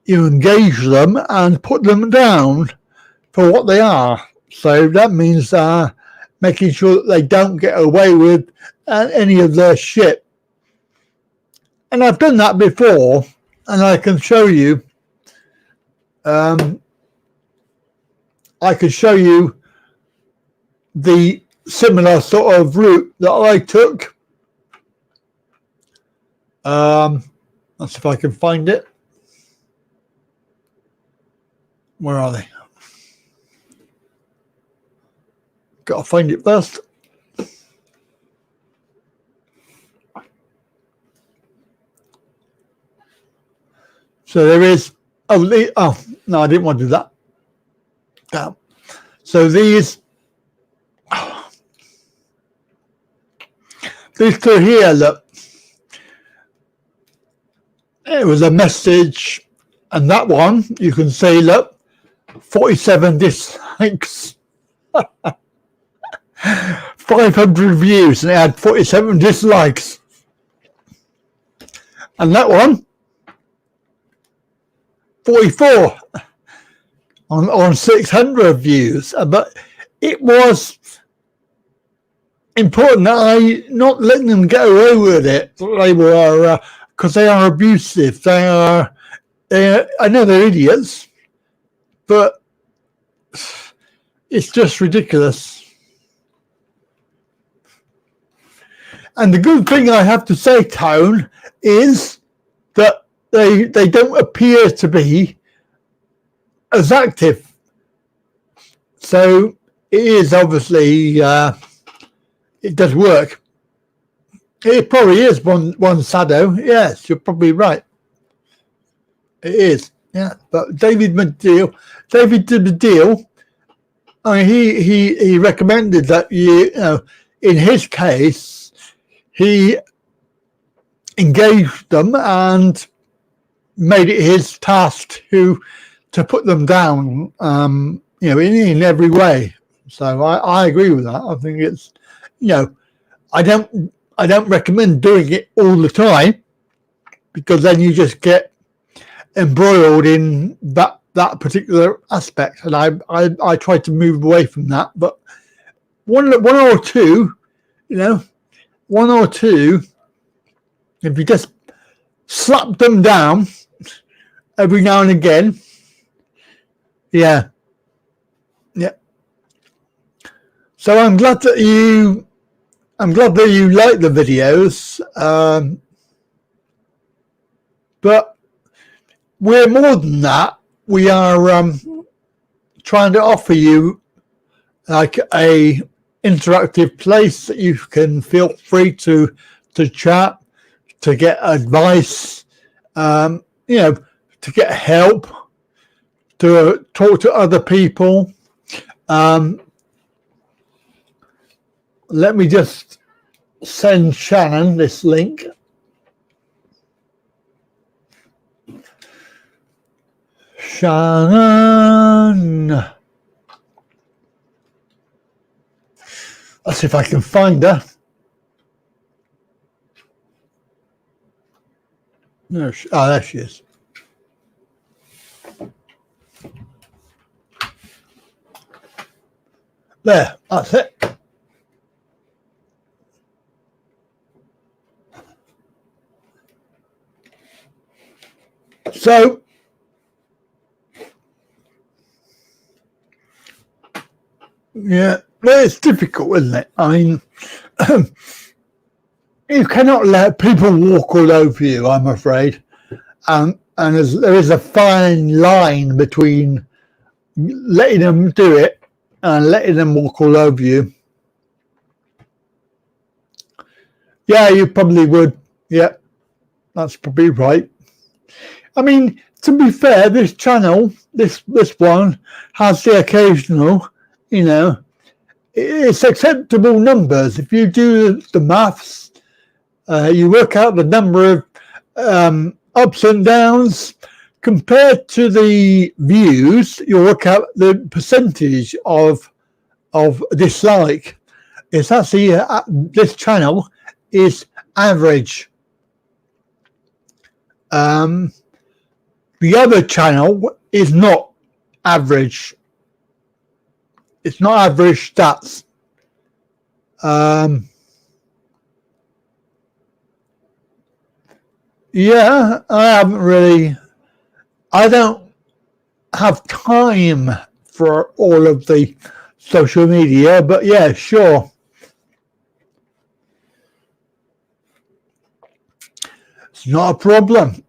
you engage them and put them down for what they are. So that means making sure that they don't get away with any of their shit. And I've done that before, and I can show you. I could show you the similar sort of route that I took. Let's see if I can find it. Where are they? Got to find it first. So there is. Oh no, I didn't want to do that. So these two here, look. It was a message, and that one you can see, look, 47 dislikes, 500 views, and it had 47 dislikes. And that one, 44 on 600 views. But it was important that I not letting them get away with it. They were, because they are abusive. I know they're idiots, but it's just ridiculous. And the good thing I have to say, Tone, is that they don't appear to be as active. So it is obviously, it does work. It probably is one shadow. Yes, you're probably right. It is. Yeah. But David did the deal. I mean, he recommended that in his case, he engaged them and made it his task to put them down, in every way. So I agree with that. I think it's, I don't recommend doing it all the time, because then you just get embroiled in that particular aspect. And I try to move away from that. But one or two, if you just slap them down every now and again, yeah. So I'm glad that you like the videos, but we're more than that. We are trying to offer you like a interactive place that you can feel free to chat, to get advice, to get help, to talk to other people. Let me just send Shannon this link. Shannon. Let's see if I can find her. No, there she is. There, that's it. So, yeah, it's difficult, isn't it? I mean, you cannot let people walk all over you, I'm afraid. And there is a fine line between letting them do it and letting them walk all over you. Yeah, you probably would. Yeah, that's probably right. I mean, to be fair, this channel, this one, has the occasional, it's acceptable numbers. If you do the maths, you work out the number of ups and downs compared to the views. You work out the percentage of dislike. It's actually this channel is average. The other channel is not average. It's not average stats. Yeah, I don't have time for all of the social media, but yeah, sure. It's not a problem.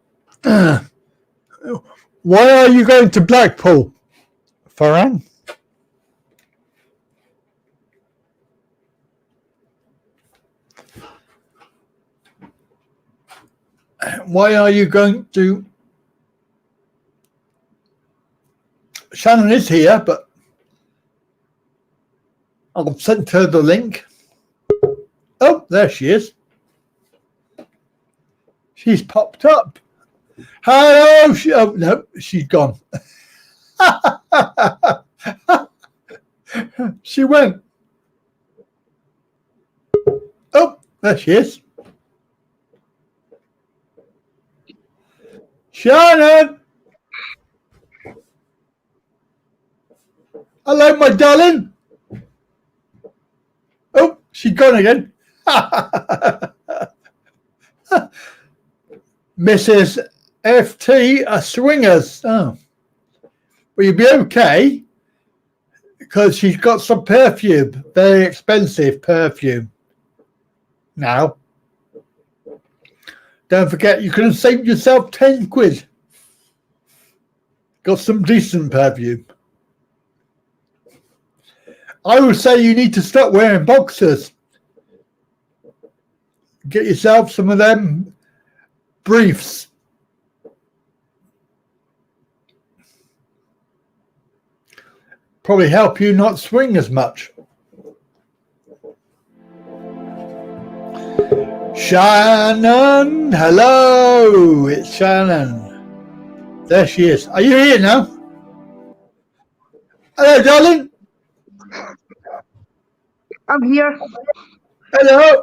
Why are you going to Blackpool, Farhan? Why are you going to... Shannon is here, but I've sent her the link. Oh, there she is. She's popped up. Hello. Oh, no, she's gone. She went. Oh, there she is. Shannon. Hello, my darling. Oh, she's gone again. Mrs. FT Swingers. Oh, will you be okay? Because she's got some perfume, very expensive perfume. Now, don't forget, you can save yourself 10 quid. Got some decent perfume. I would say you need to start wearing boxers. Get yourself some of them briefs. Probably help you not swing as much. Shannon, hello, it's Shannon. There she is. Are you here now? Hello, darling. I'm here. Hello.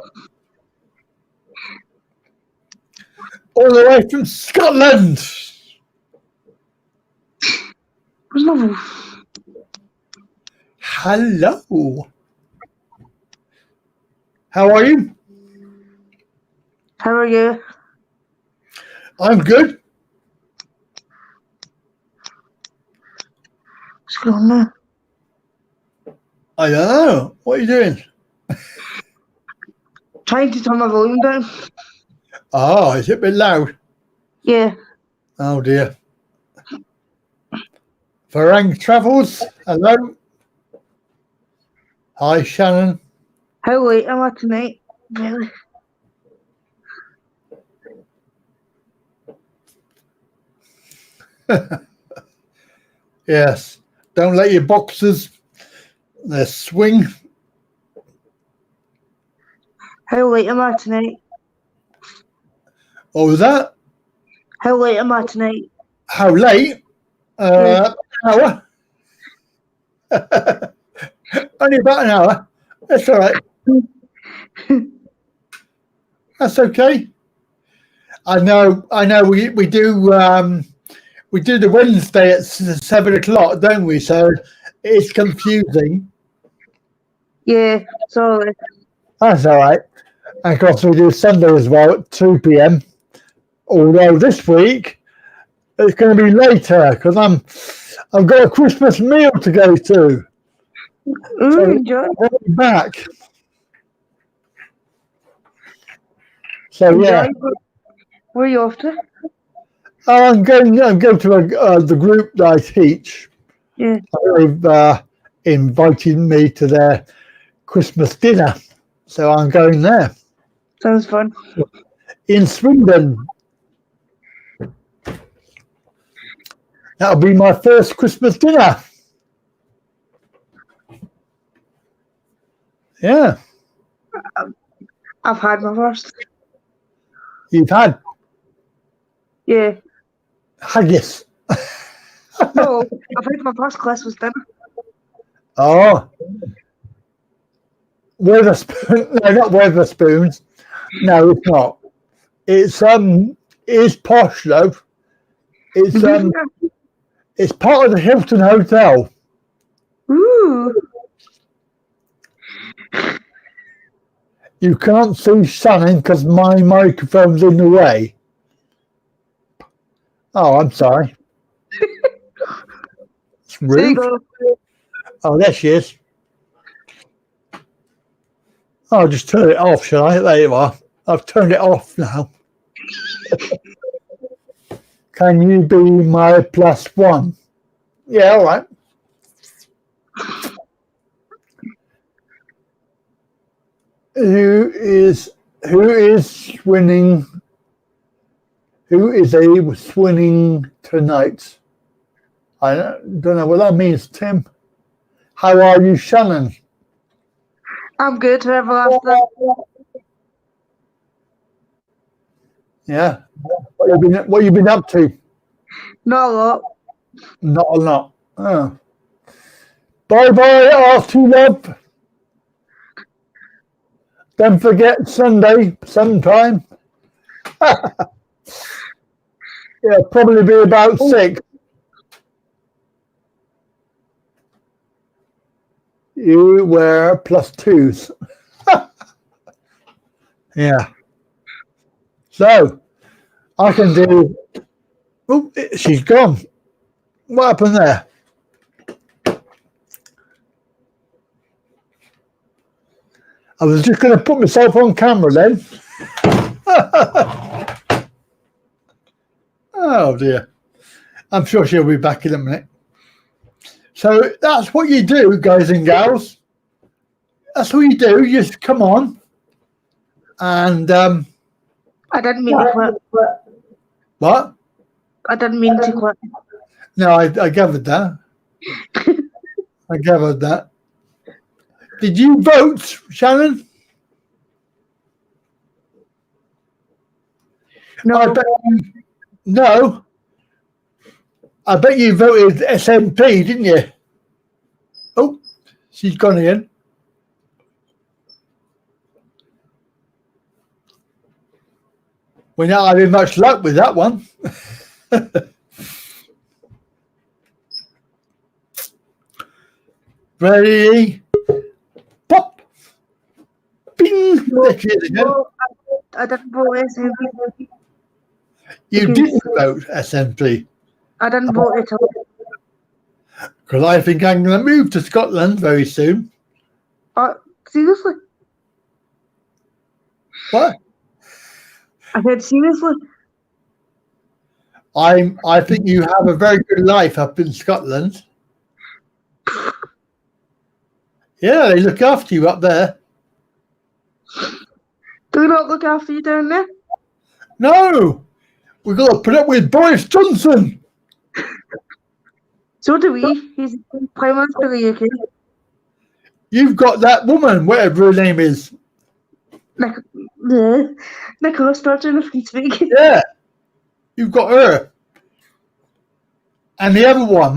All the way from Scotland. Hello. Hello. How are you? How are you? I'm good. What's going on now? I don't know. What are you doing? Trying to turn my volume down. Oh, is it a bit loud? Yeah. Oh dear. Farang Travels, hello. Hi, Shannon. How late am I tonight? Really? Yes. Don't let your boxers swing. How late am I tonight? What was that? How late am I tonight? How late? An hour. Only about an hour. That's all right. That's okay. I know. We do the Wednesday at 7 o'clock, don't we? So it's confusing. Yeah, sorry. That's all right. And of course, we do Sunday as well at 2 p.m. Although this week it's going to be later because I've got a Christmas meal to go to. So Enjoy. I'll be back. So yeah, Enjoy. Where are you off to? I'm going to the group that I teach. Yeah. They've invited me to their Christmas dinner, so I'm going there Sounds fun. in Swindon. That'll be my first Christmas dinner. Yeah, I've had my first. you've had Yeah. haggis. No, I've had my first Christmas dinner. Oh, Weatherspoon? No, not Weatherspoons. No, it's not. It's posh though. It's part of the Hilton Hotel. Ooh. You can't see Shannon because my microphone's in the way. Oh, I'm sorry. It's There you rude. go. Oh, there she is. I'll just turn it off, shall I? There you are. I've turned it off now. Can you be my +1? Yeah, all right. Who is winning? Who is winning tonight? I don't know what that means, Tim. How are you, Shannon? I'm good, whoever asked that. Yeah. What you been up to? Not a lot. Not a lot. Oh. Bye bye, R2 love. Don't forget Sunday sometime. Yeah, probably be about 6. You wear +2s. Yeah. So I can do. Oh, she's gone. What happened there? I was just going to put myself on camera then. Oh dear. I'm sure she'll be back in a minute. So that's what you do, guys and gals. That's what you do. You just come on. And I didn't mean to quit. what? I didn't mean to quit. No, I gathered that. I gathered that. Did you vote, Shannon? No. No. I bet you voted SNP, didn't you? Oh, she's gone again. We're not having much luck with that one. Ready? Pop. Bing. There she is again. No, I didn't vote SNP. You didn't vote SNP. I didn't vote at all. Because I think I'm going to move to Scotland very soon. Seriously? What? I said seriously? I think you have a very good life up in Scotland. Yeah, they look after you up there. Do we not look after you down there? No, we've got to put up with Boris Johnson. So do we. He's Prime Minister of the UK. You've got that woman, whatever her name is. Nicola Sturgeon, if you speak. Yeah, you've got her. And the other one,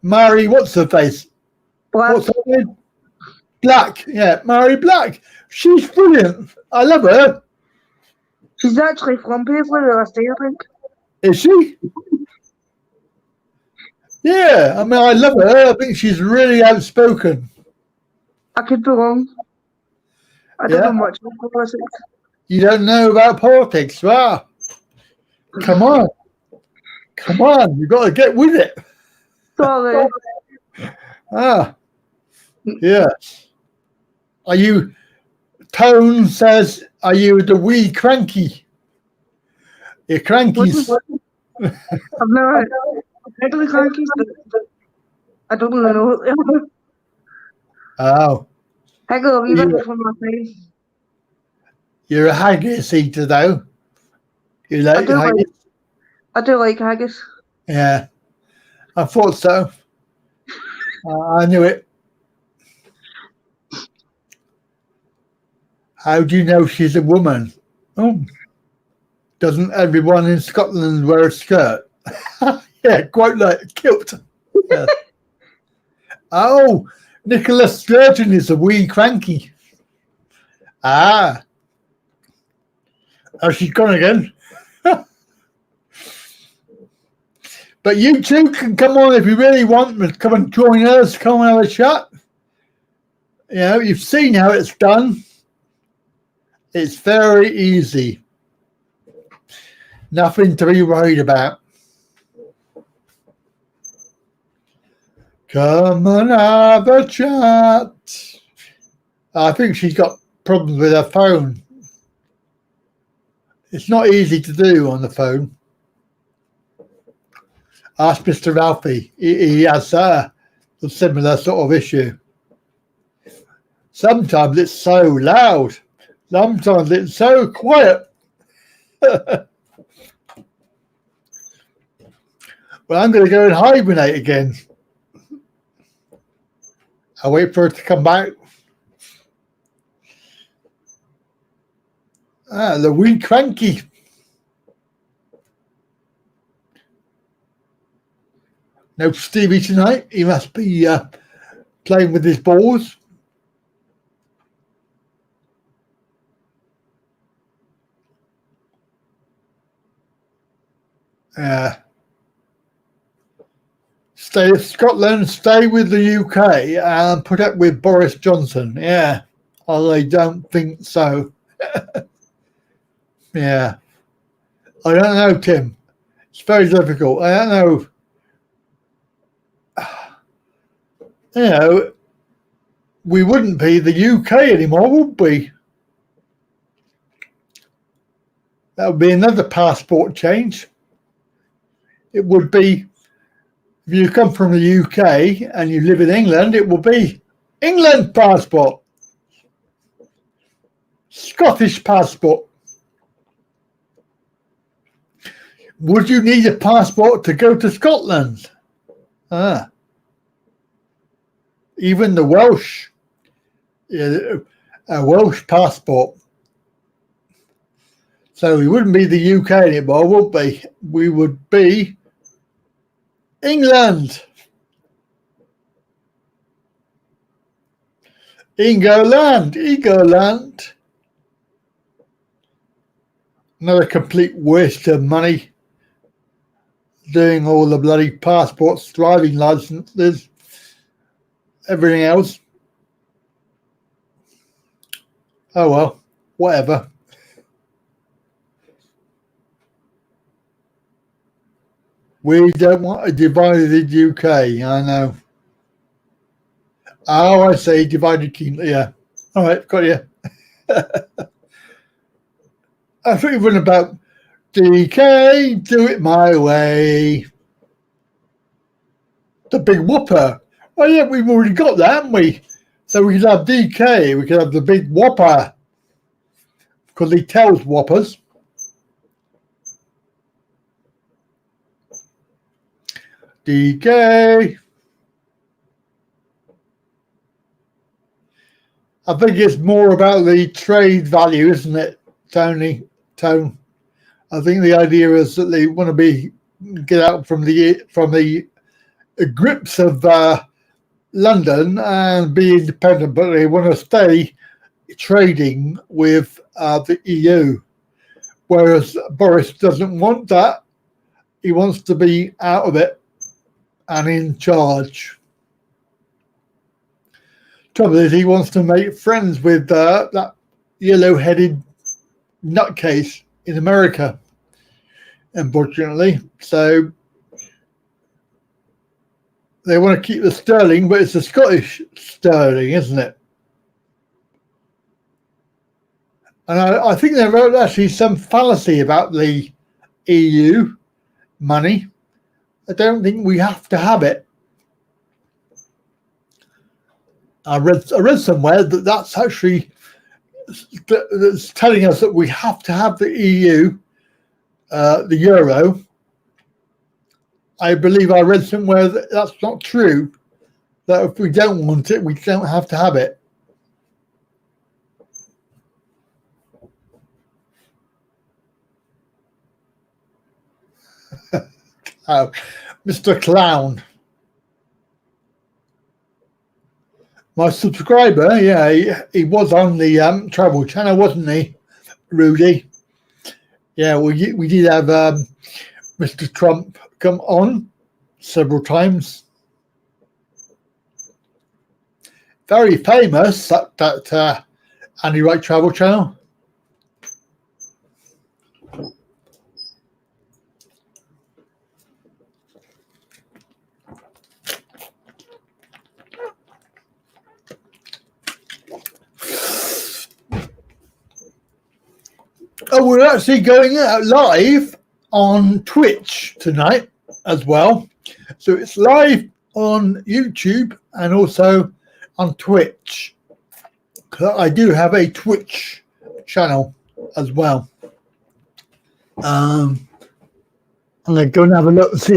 Mary, what's her face? Black. What's her name? Black, yeah, Mary Black. She's brilliant. I love her. She's actually from Paisley last day, I think. Is she? Yeah, I mean, I love her. I think she's really outspoken. I could be wrong. I don't Yeah. know much about politics. You don't know about politics, well, come on. Come on, you've got to get with it. Sorry. Ah, yeah. Are you, Tone says, are you the wee cranky? You're crankies. I've never heard of the crankies, but I don't really know what they are. Oh, I got a wee bit Yeah. before my time. you're a haggis eater, though. You like do like- haggis? I do like haggis. Yeah, I thought so. I knew it. How do you know she's a woman? Oh, doesn't everyone in Scotland wear a skirt? Yeah, quite like a kilt. Yeah. Oh, Nicola Sturgeon is a wee cranky. Ah. Oh, she's gone again. But you two can come on if you really want to come and join us, come and have a chat. You know, you've seen how it's done. It's very easy. Nothing to be worried about. Come and have a chat. I think she's got problems with her phone. It's not easy to do on the phone. Ask Mr. Ralphie. He has a similar sort of issue. Sometimes it's so loud. Sometimes it's so quiet. Well, I'm going to go and hibernate again. I'll wait for it to come back. Ah, the wee cranky. No Stevie tonight. He must be playing with his balls. Stay with Scotland, stay with the UK, and put up with Boris Johnson. Yeah, I don't think so. Yeah, I don't know, Tim. It's very difficult. I don't know. You know, we wouldn't be the UK anymore, would we? That would be another passport change. It would be, if you come from the UK and you live in England, it will be England passport, Scottish passport. Would you need a passport to go to Scotland? Even the Welsh, a Welsh passport. So we wouldn't be the UK anymore, would we? We would be England. England. Another complete waste of money. Doing all the bloody passports, driving licenses, everything else. Oh well, whatever. We don't want a divided UK, I know. Oh, I say divided kingdom, yeah. All right, got you. I think even about DK, do it my way. The big whopper. Oh yeah, we've already got that, haven't we? So we could have DK, we could have the big whopper. Because he tells whoppers. DK. I think it's more about the trade value, isn't it, Tone? I think the idea is that they want to get out from the grips of London and be independent, but they want to stay trading with the EU. Whereas Boris doesn't want that. He wants to be out of it and in charge. Trouble is, he wants to make friends with that yellow-headed nutcase in America, unfortunately. So they want to keep the sterling, but it's the Scottish sterling, isn't it? And I think there wrote actually some fallacy about the EU money. I don't think we have to have it. I read somewhere that that's actually that's telling us that we have to have the EU, the euro. I believe I read somewhere that that's not true. That if we don't want it, we don't have to have it. Oh, Mr. Clown. My subscriber, yeah, he was on the Travel Channel, wasn't he, Rudy? Yeah, we did have Mr. Trump come on several times. Very famous, that Andy Wright Travel Channel. Oh, we're actually going out live on Twitch tonight as well. So it's live on YouTube and also on Twitch. I do have a Twitch channel as well. I'm going to go and have a look and see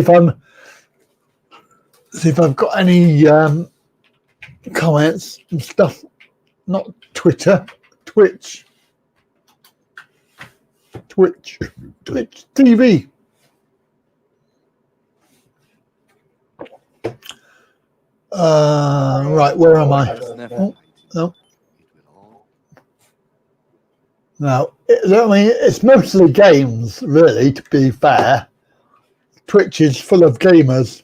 if I've got any comments and stuff. Not Twitter, Twitch TV. Right, where am I? Oh, no. No, I mean, it's mostly games, really, to be fair. Twitch is full of gamers.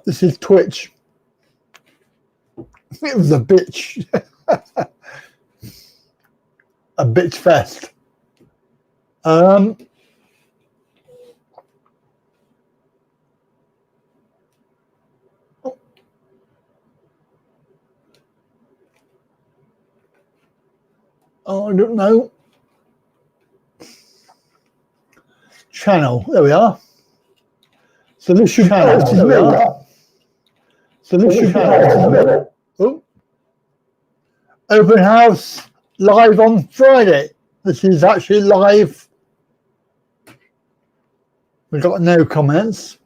This is Twitch. It was a bitch. A bitch fest. Oh I don't know. Channel. There we are. So this should channel. There we are. So this should channel. Oh. Open house live on Friday. This is actually live. We've got no comments.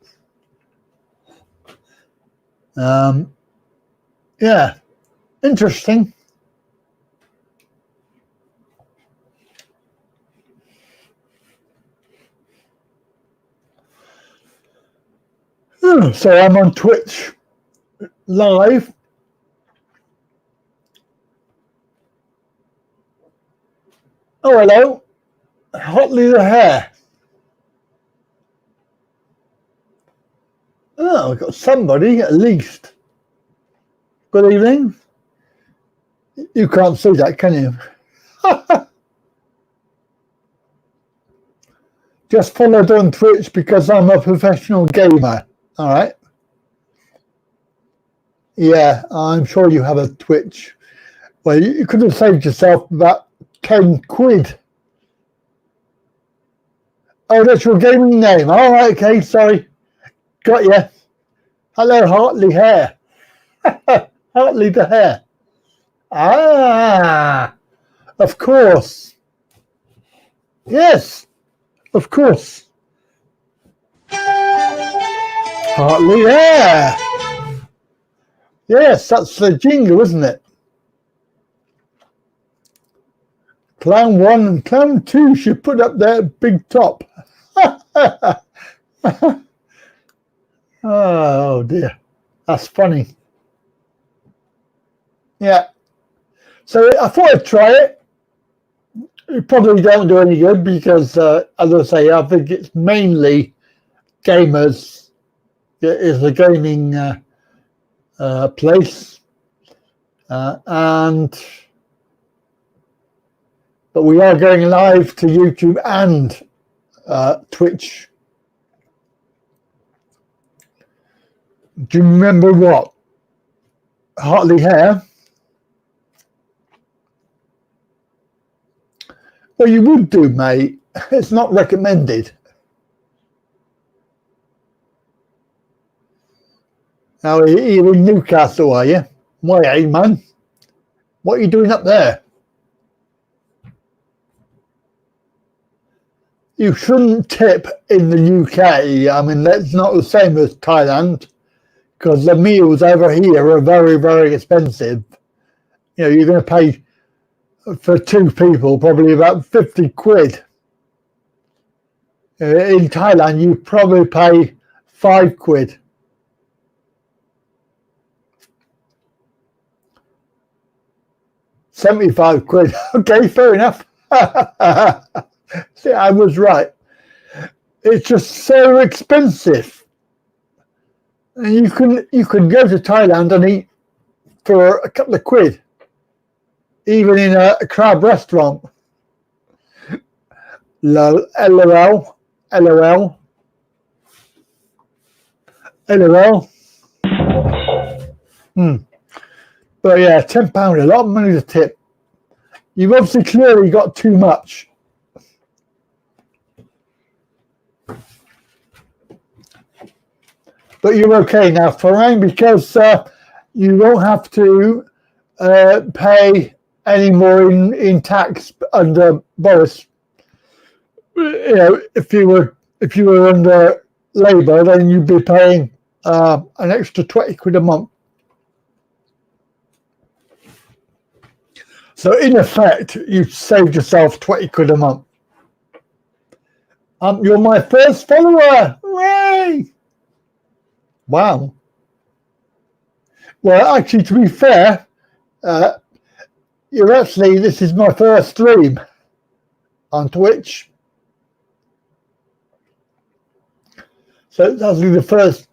Yeah, interesting. So I'm on Twitch live. Oh, hello. Hotly the hair. Oh, we've got somebody at least. Good evening. You can't see that, can you? Just followed on Twitch because I'm a professional gamer. All right. Yeah, I'm sure you have a Twitch. Well, you could have saved yourself about 10 quid. Oh, that's your gaming name. All right, okay, sorry. Got you. Hello, Hartley Hair. Hartley the Hair. Ah, of course. Yes, of course. Hartley Hair. Yes, that's the jingle, isn't it? Clown 1 and Clown 2 should put up their big top. Oh dear, that's funny. Yeah, so I thought I'd try it. It probably don't do any good because, as I say, I think it's mainly gamers. It is a gaming place. But we are going live to YouTube and Twitch. Do you remember what? Hardly hair. Well, you would do, mate. It's not recommended. Now, you're in Newcastle, are you? Why, hey, man? What are you doing up there? You shouldn't tip in the UK. I mean, that's not the same as Thailand, because the meals over here are very, very expensive. You know, you're going to pay for 2 people probably about 50 quid. In Thailand, you probably pay 5 quid. £75. Okay, fair enough. See, I was right. It's just so expensive. And you can go to Thailand and eat for a couple of quid, even in a crab restaurant. LOL, LOL, LOL. But yeah, £10, a lot of money to tip. You've obviously clearly got too much. But you're okay now, Farang, because you won't have to pay any more in tax under Boris. You know, if you were under Labour, then you'd be paying an extra 20 quid a month. So in effect, you've saved yourself 20 quid a month. You're my first follower. Hooray! Wow. Well, actually, to be fair, this is my first stream on Twitch. So it's actually the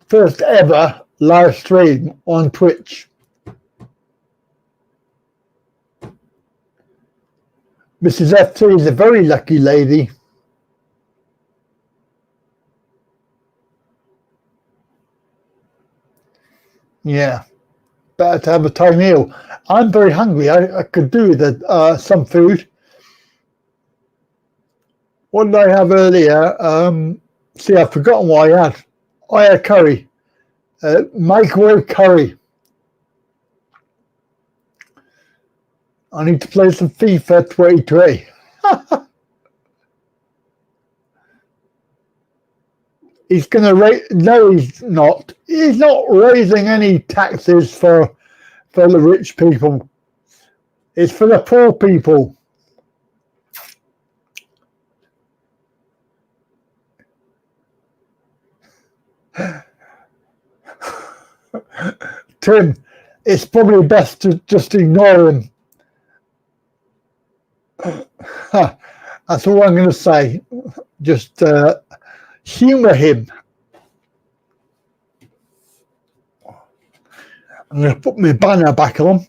first ever live stream on Twitch. Mrs. FT is a very lucky lady. Yeah, better to have a Thai meal. I'm very hungry. I could do with some food. What did I have earlier? See, I've forgotten what I had. I had curry, microwave curry. I need to play some FIFA 23. He's going to raise. No, he's not. He's not raising any taxes for the rich people. It's for the poor people. Tim, it's probably best to just ignore him. That's all I'm going to say. Just humour him. I'm going to put my banner back on.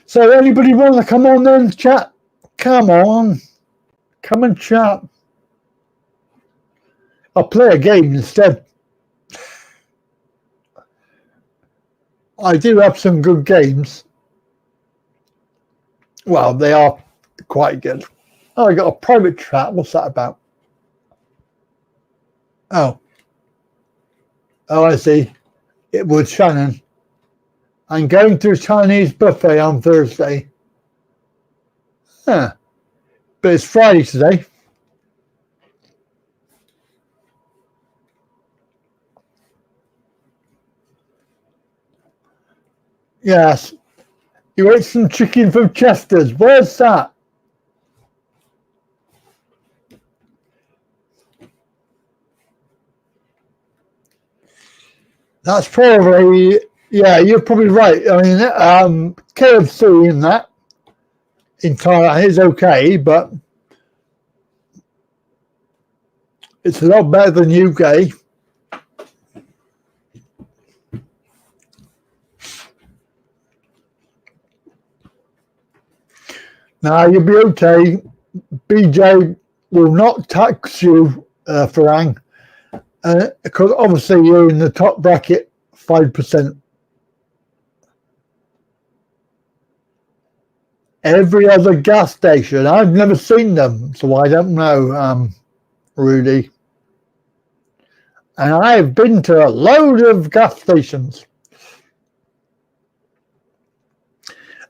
So anybody want to come on then, chat? Come on. Come and chat. I'll play a game instead. I do have some good games. Well, they are quite good. Oh, I got a private chat. What's that about? Oh, I see. It was Shannon. I'm going to a Chinese buffet on Thursday. Huh. But it's Friday today. Yes. You ate some chicken from Chester's. Where's that? That's probably, yeah, you're probably right. I mean, KFC in that in Thailand is okay, but it's a lot better than UK. Now you'll be okay. BJ will not tax you, Farang, because obviously you're in the top bracket, 5%. Every other gas station, I've never seen them, so I don't know, Rudy. And I've been to a load of gas stations.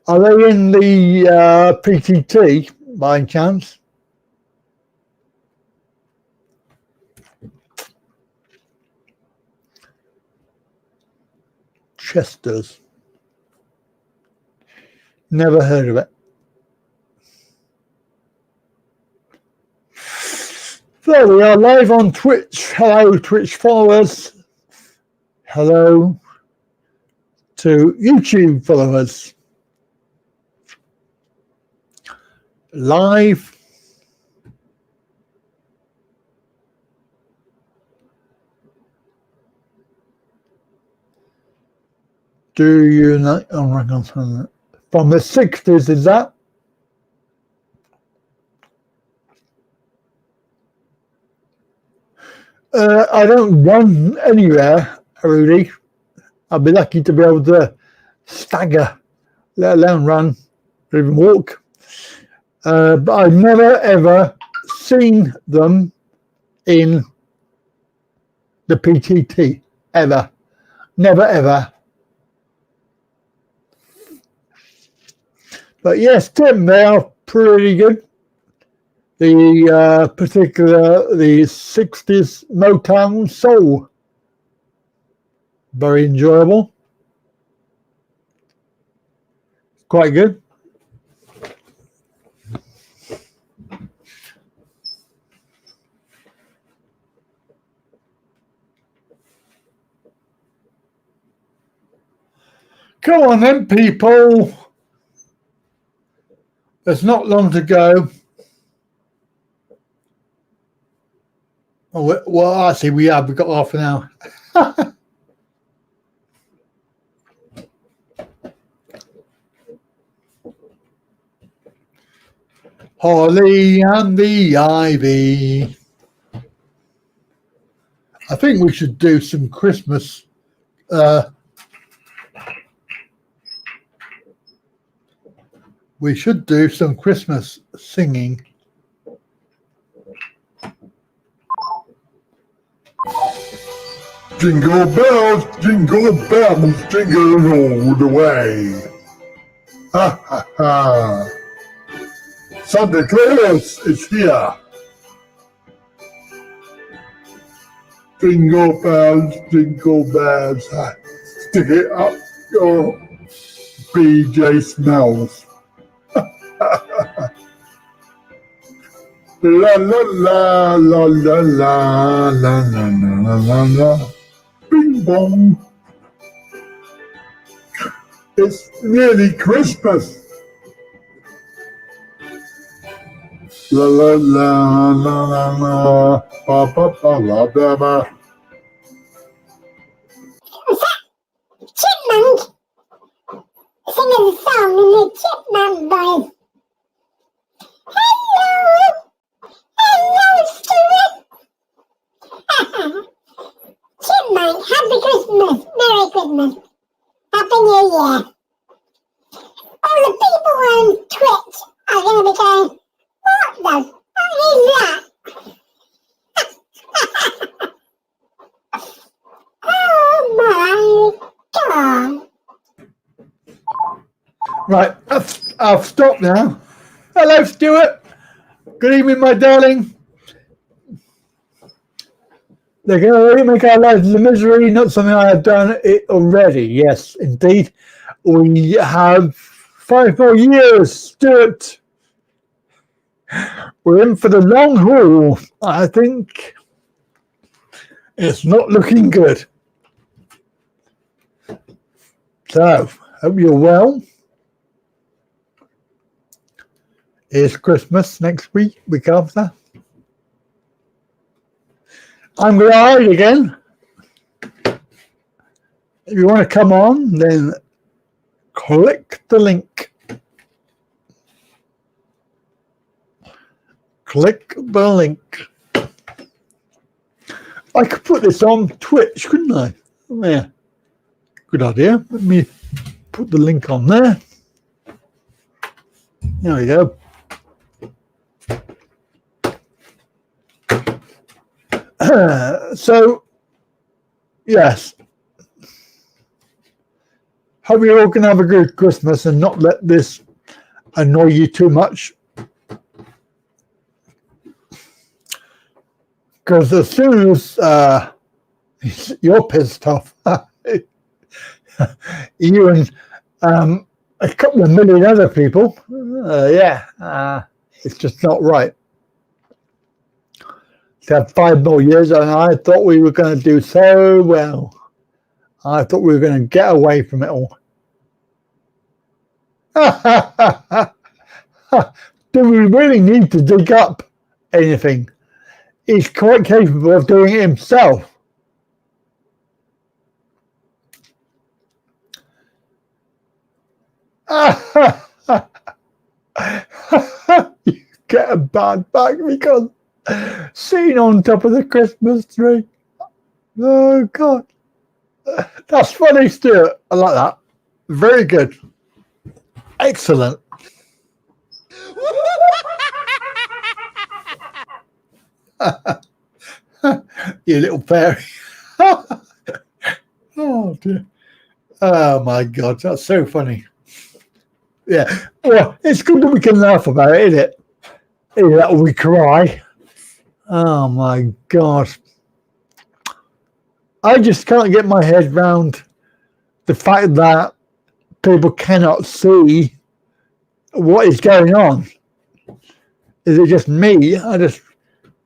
Are they in the PTT by any chance? Chester's. Never heard of it. So we are live on Twitch. Hello, Twitch followers. Hello to YouTube followers. Live. Do you know? Oh my God, from the 60s, is that? I don't run anywhere, Rudy. I'd be lucky to be able to stagger, let alone run, or even walk. But I've never ever seen them in the PTT, ever. Never ever. But yes, Tim, they are pretty good. The particular, the 60s Motown Soul. Very enjoyable. Quite good. Come on then, people. There's not long to go. Oh, well, actually, we've got half an hour. Holly and the Ivy. I think we should do some Christmas. We should do some Christmas singing. Jingle bells, jingle all the way. Ha ha ha. Santa Claus is here. Jingle bells, stick it up your BJ smells. La la la la la la la la la la la. Bing bong. It's nearly Christmas. La la la la la la. Ba ba ba la ba ba. Chipmunk singing a song in the Chipmunk Boys. Hello, Stuart. Chipmunk, Happy Christmas, Merry Christmas, Happy New Year. All the people on Twitch are going to be going, what the fuck is that? Oh my God. Right, I've stopped now. Hello, Stuart. Good evening, my darling. They're going to really make our lives a misery, not something I have done it already. Yes, indeed. We have 5 more years, Stuart. We're in for the long haul. I think it's not looking good. So, hope you're well. It's Christmas next week, week after. I'm going to hide again. If you want to come on, then click the link. click the link. I could put this on Twitch, couldn't I? Oh, yeah, good idea. Let me put the link on there. There we go. So, yes. Hope you're all going to have a good Christmas and not let this annoy you too much. Because as soon as you're pissed off, you and a couple of million other people, it's just not right. To have 5 more years, and I thought we were going to do so well. I thought we were going to get away from it all. Do we really need to dig up anything? He's quite capable of doing it himself. You get a bad back because sitting on top of the Christmas tree. Oh, God. That's funny, Stuart. I like that. Very good. Excellent. You little fairy. Oh, dear. Oh, my God. That's so funny. Yeah. Well, it's good that we can laugh about it, isn't it? Either that or we cry. Oh, my God. I just can't get my head around the fact that people cannot see what is going on. Is it just me? I just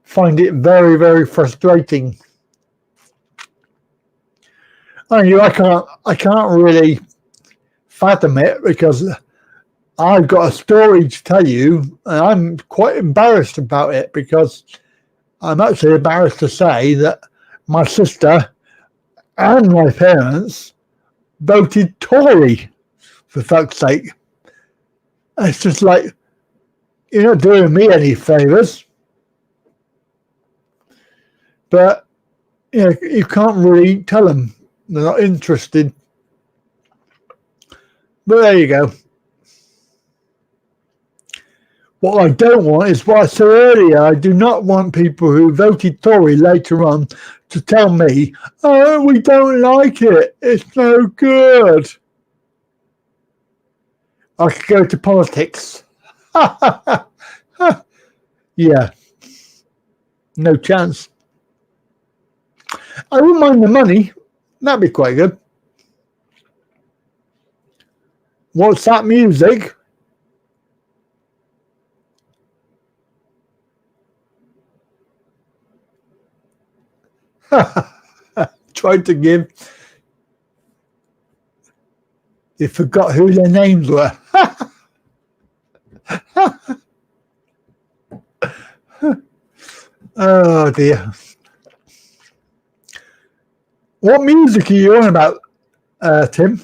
find it very, very frustrating. I can't really fathom it because I've got a story to tell you, and I'm quite embarrassed about it because I'm actually embarrassed to say that my sister and my parents voted Tory, for fuck's sake. It's just like, you're not doing me any favours. But you can't really tell them. They're not interested. But there you go. What I don't want is what I said earlier. I do not want people who voted Tory later on to tell me, oh, we don't like it. It's no good. I could go to politics. Yeah. No chance. I wouldn't mind the money. That'd be quite good. What's that music? Tried to give. You forgot who their names were. Oh dear. What music are you on about, Tim?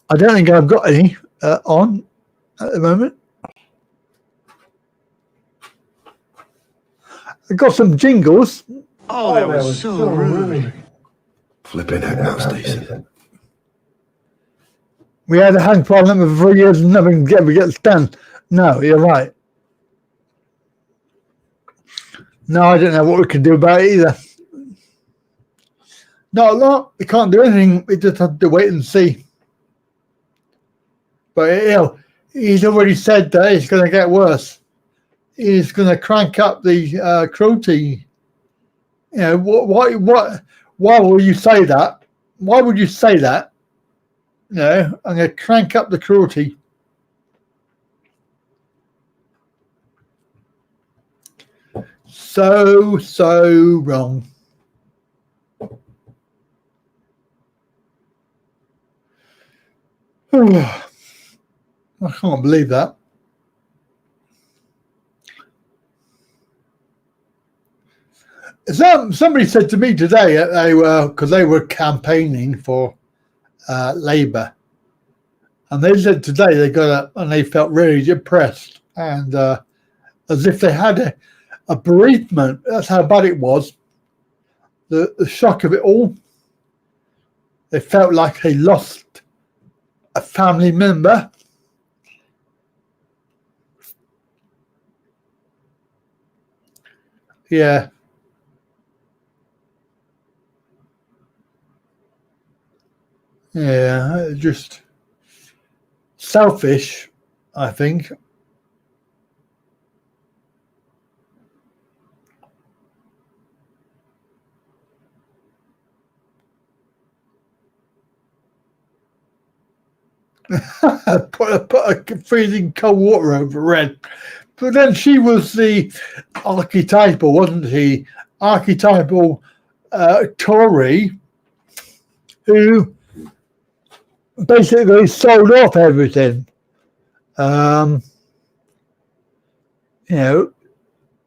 I don't think I've got any on at the moment. I got some jingles. Oh, that was so rude. Flipping heck now, Stacey. We had a hang parliament for 3 years and nothing ever gets done. No, you're right. No, I don't know what we can do about it either. Not a lot. We can't do anything. We just have to wait and see. But he's already said that it's going to get worse. He's going to crank up the cruelty. Why will you say that? Why would you say that? I'm going to crank up the cruelty. So wrong. I can't believe that. Somebody said to me today, because they were campaigning for Labour, And they said today they and they felt really depressed and as if they had a bereavement. That's how bad it was. The shock of it all. They felt like they lost a family member. Yeah. Yeah, just selfish, I think. put a freezing cold water over Red. But then she was the archetypal, wasn't she? Archetypal Tory who basically sold off everything. You know,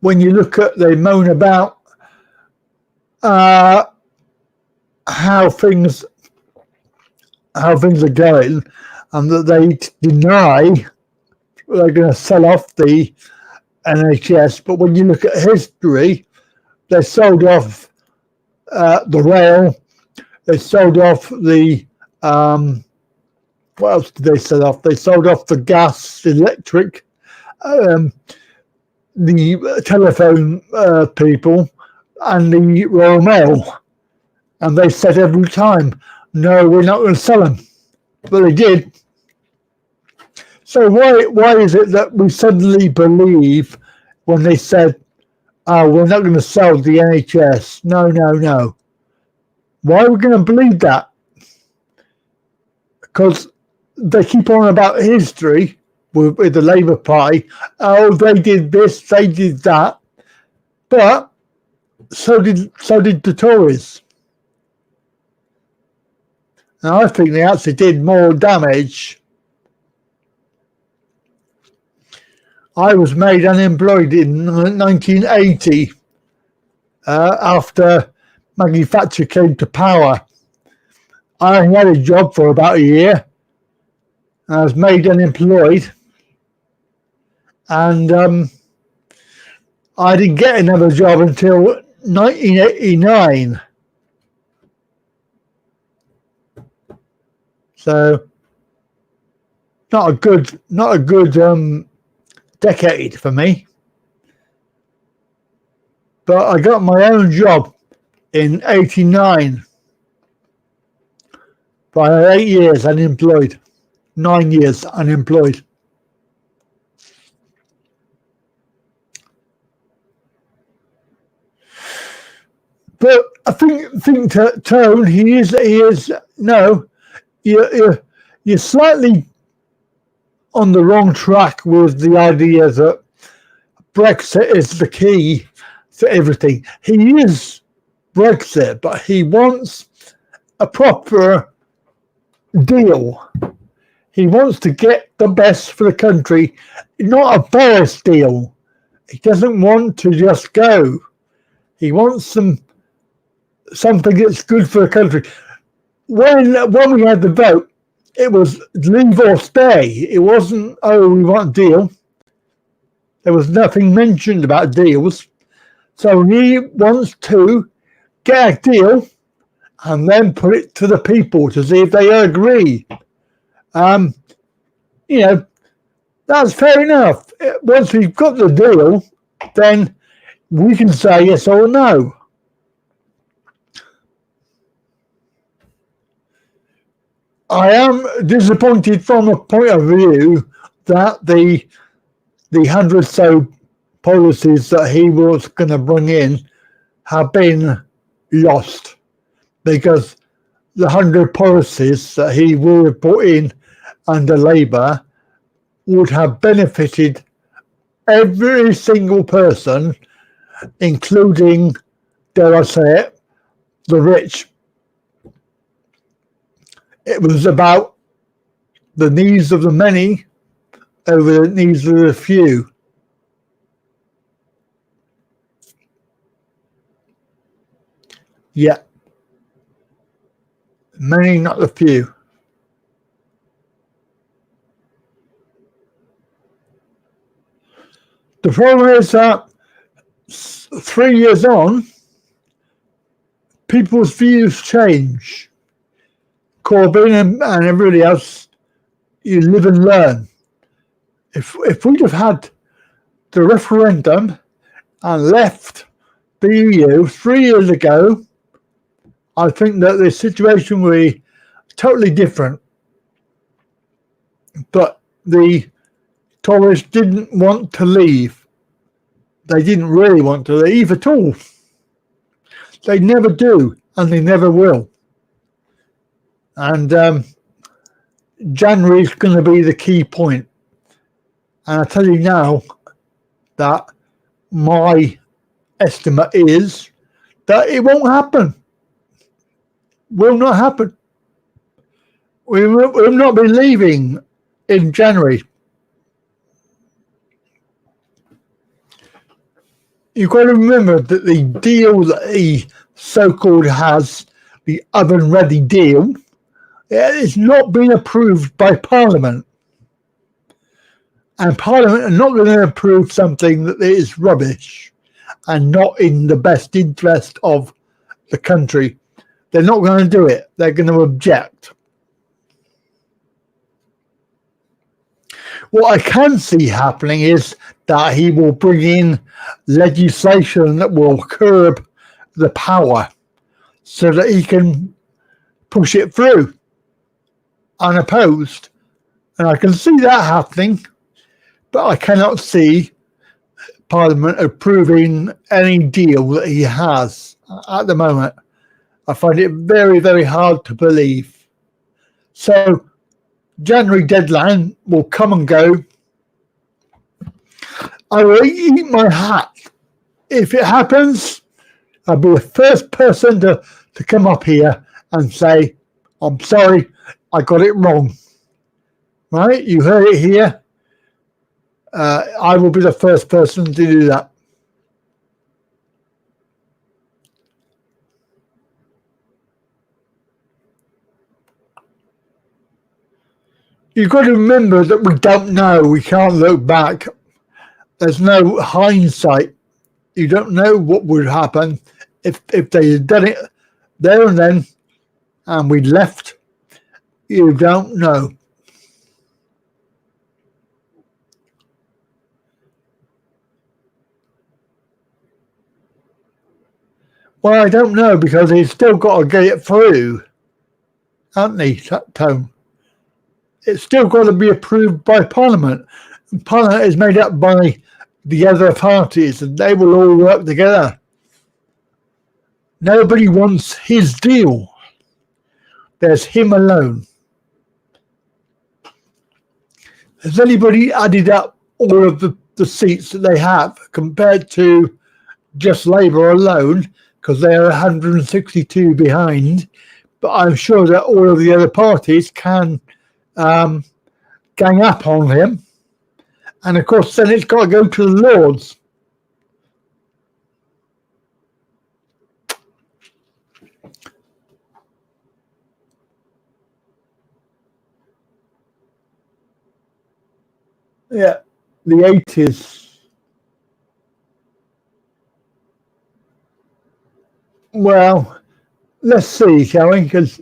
when you look at, they moan about how things are going, and that they deny they're going to sell off the NHS. But when you look at history, they sold off the rail, they sold off the what else did they sell off? They sold off the gas, electric, the telephone people, and the Royal Mail. And they said every time, no, we're not going to sell them. But they did. So why is it that we suddenly believe when they said, oh, we're not going to sell the NHS? No. Why are we going to believe that? Because they keep on about history with the Labour Party. Oh, they did this, they did that. But so did the Tories. And I think they actually did more damage. I was made unemployed in 1980 after Maggie Thatcher came to power. I had a job for about a year. I was made unemployed. And I didn't get another job until 1989. So not a good decade for me. But I got my own job in 89. But I had 8 years unemployed, 9 years unemployed. But I think Tone, he is no, you're slightly on the wrong track with the idea that Brexit is the key to everything. He is Brexit, but he wants a proper deal. He wants to get the best for the country, not a Boris deal. He doesn't want to just go. He wants something that's good for the country. When we had the vote, it was leave or stay. It wasn't, oh, we want a deal. There was nothing mentioned about deals. So he wants to get a deal and then put it to the people to see if they agree. That's fair enough. Once we've got the deal, then we can say yes or no. I am disappointed from a point of view that the 100 so policies that he was going to bring in have been lost, because the 100 policies that he would have put in under Labour would have benefited every single person, including, dare I say it, the rich. It was about the needs of the many over the needs of the few. Yeah. Many, not the few. The problem is that 3 years on, people's views change. Corbyn and everybody else, you live and learn. If we'd have had the referendum and left the EU 3 years ago, I think that the situation would be totally different. But the Tories didn't want to leave. They didn't really want to leave at all. They never do, and they never will. And January is going to be the key point. And I tell you now that my estimate is that it won't happen. Will not happen. We will not be leaving in January. You've got to remember that the deal that he so-called has, the oven-ready deal, it's not been approved by Parliament. And Parliament are not going to approve something that is rubbish and not in the best interest of the country. They're not going to do it. They're going to object. What I can see happening is that he will bring in legislation that will curb the power so that he can push it through unopposed. And I can see that happening, but I cannot see Parliament approving any deal that he has at the moment. I find it very, very hard to believe. So January deadline will come and go. I will eat my hat. If it happens, I'll be the first person to come up here and say, I'm sorry, I got it wrong. Right? You heard it here. I will be the first person to do that. You've got to remember that we don't know. We can't look back. There's no hindsight. You don't know what would happen if they had done it there and then and we left. You don't know. Well, I don't know because he's still got to get it through, hasn't he, Tone? It's still got to be approved by Parliament. And Parliament is made up by the other parties and they will all work together. Nobody wants his deal. There's him alone. Has anybody added up all of the seats that they have compared to just Labour alone? Because they're 162 behind. But I'm sure that all of the other parties can gang up on him. And of course, then it's got to go to the Lords. Yeah, the 80s. Well, let's see, shall we? Because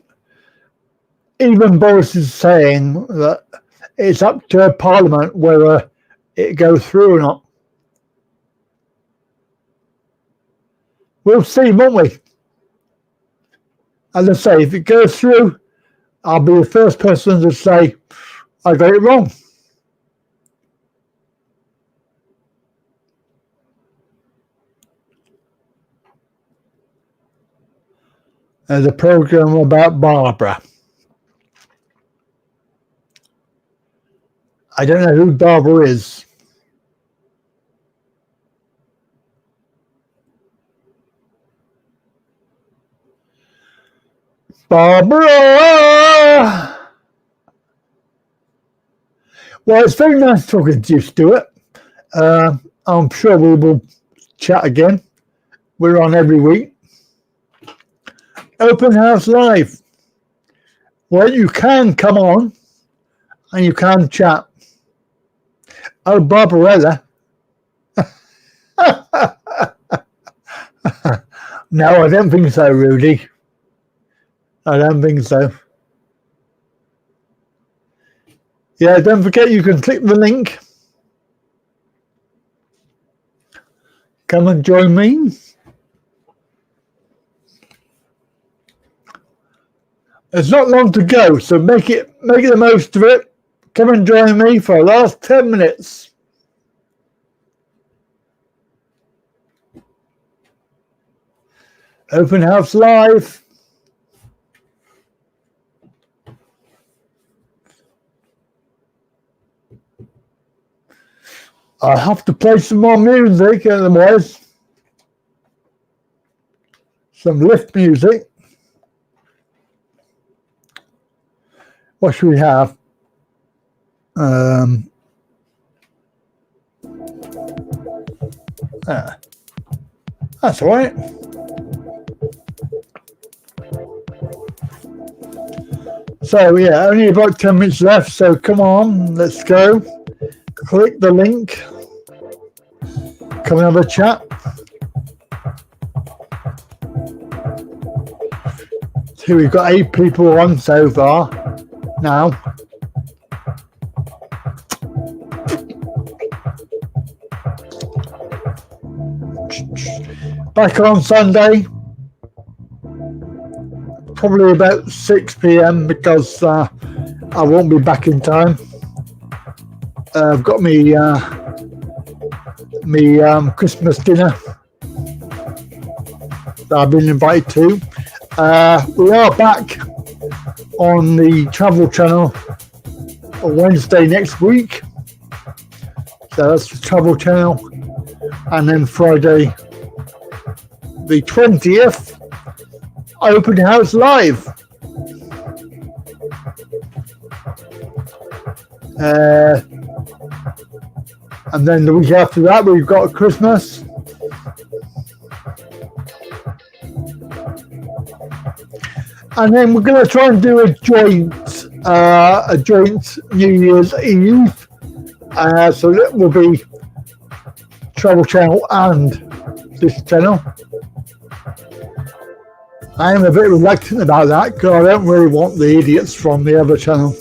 even Boris is saying that it's up to Parliament whether it goes through or not. We'll see, won't we? As I say, if it goes through, I'll be the first person to say I got it wrong. There's a program about Barbara. I don't know who Barbara is. Barbara! Well, it's very nice talking to you, Stuart. I'm sure we will chat again. We're on every week. Open House Live. Well, you can come on and you can chat. Oh, Barbarella. No, I don't think so, Rudy. I don't think so. Yeah, don't forget you can click the link. Come and join me. It's not long to go, so make the most of it. Come and join me for the last 10 minutes. Open House Live. I have to play some more music, otherwise. Some lift music. What should we have? That's all right. So yeah, only about 10 minutes left, so come on, let's go. Click the link. Come and have a chat. So we've got 8 people on so far now. Back on Sunday, probably about 6 p.m. because I won't be back in time. I've got me Christmas dinner that I've been invited to. We are back on the Travel Channel on Wednesday next week. So that's the Travel Channel. And then Friday, the 20th, Open House Live. And then the week after that, we've got Christmas. And then we're going to try and do a joint New Year's Eve. So that will be Travel Channel and this channel. I am a bit reluctant about that because I don't really want the idiots from the other channel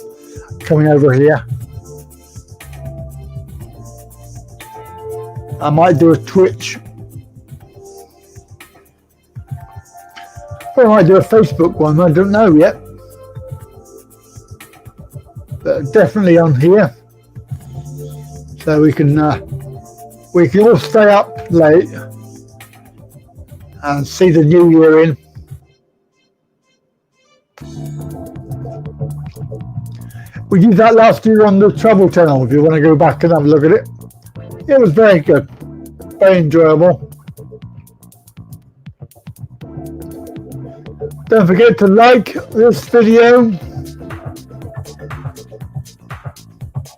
coming over here. I might do a Twitch. Or I might do a Facebook one, I don't know yet. But definitely on here. So we can all stay up late and see the new year in. We did that last year on the Travel Channel, if you want to go back and have a look at it. It was very good, very enjoyable. Don't forget to like this video.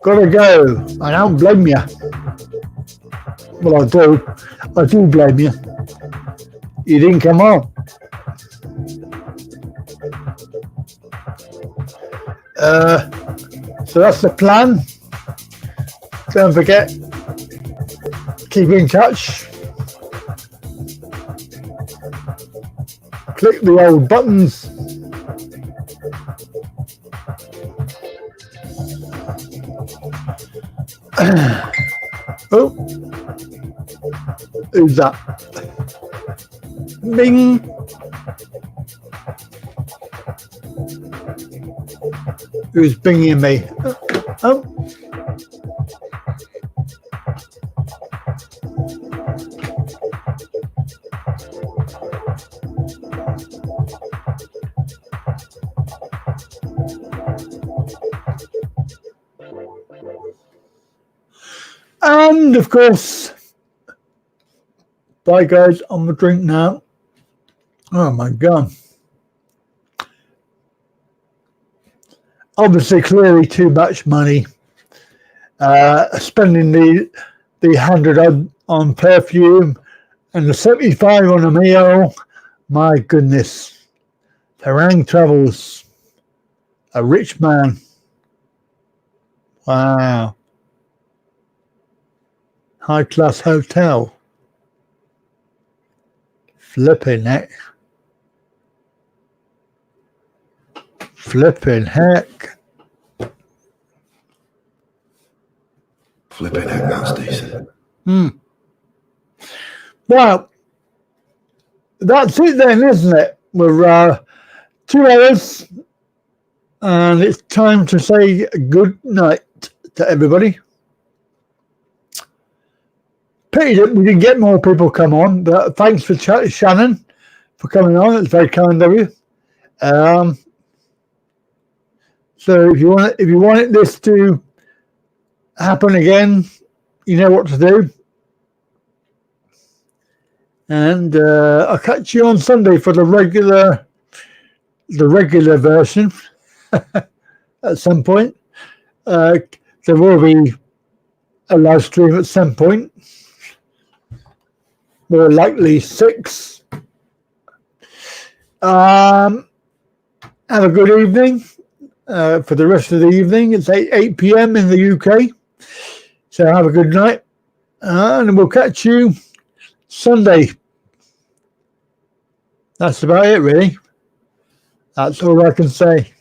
Gotta go. I don't blame you. Well, I do blame you. You didn't come on. So that's the plan. Don't forget, keep in touch. Click the old buttons. Oh, who's that? Bing. Who's binging me? Oh. And of course, bye guys, I'm a drink now. Oh my God. Obviously, clearly too much money. Spending the 100 on perfume and the 75 on a meal. My goodness. Terang Travels. A rich man. Wow. High class hotel. Flipping heck. Flipping heck. Flipping heck now, Stacey. Well, that's it then, isn't it? We're 2 hours, and it's time to say good night to everybody. Pity that we didn't get more people come on, but thanks for Shannon for coming on. It's very kind of you. So if you want this to happen again, you know what to do. And I'll catch you on Sunday for the regular version at some point. There will be a live stream at some point. More likely 6. Have a good evening. For the rest of the evening, it's 8 p.m. in the UK. So have a good night. And we'll catch you Sunday. That's about it, really. That's all I can say.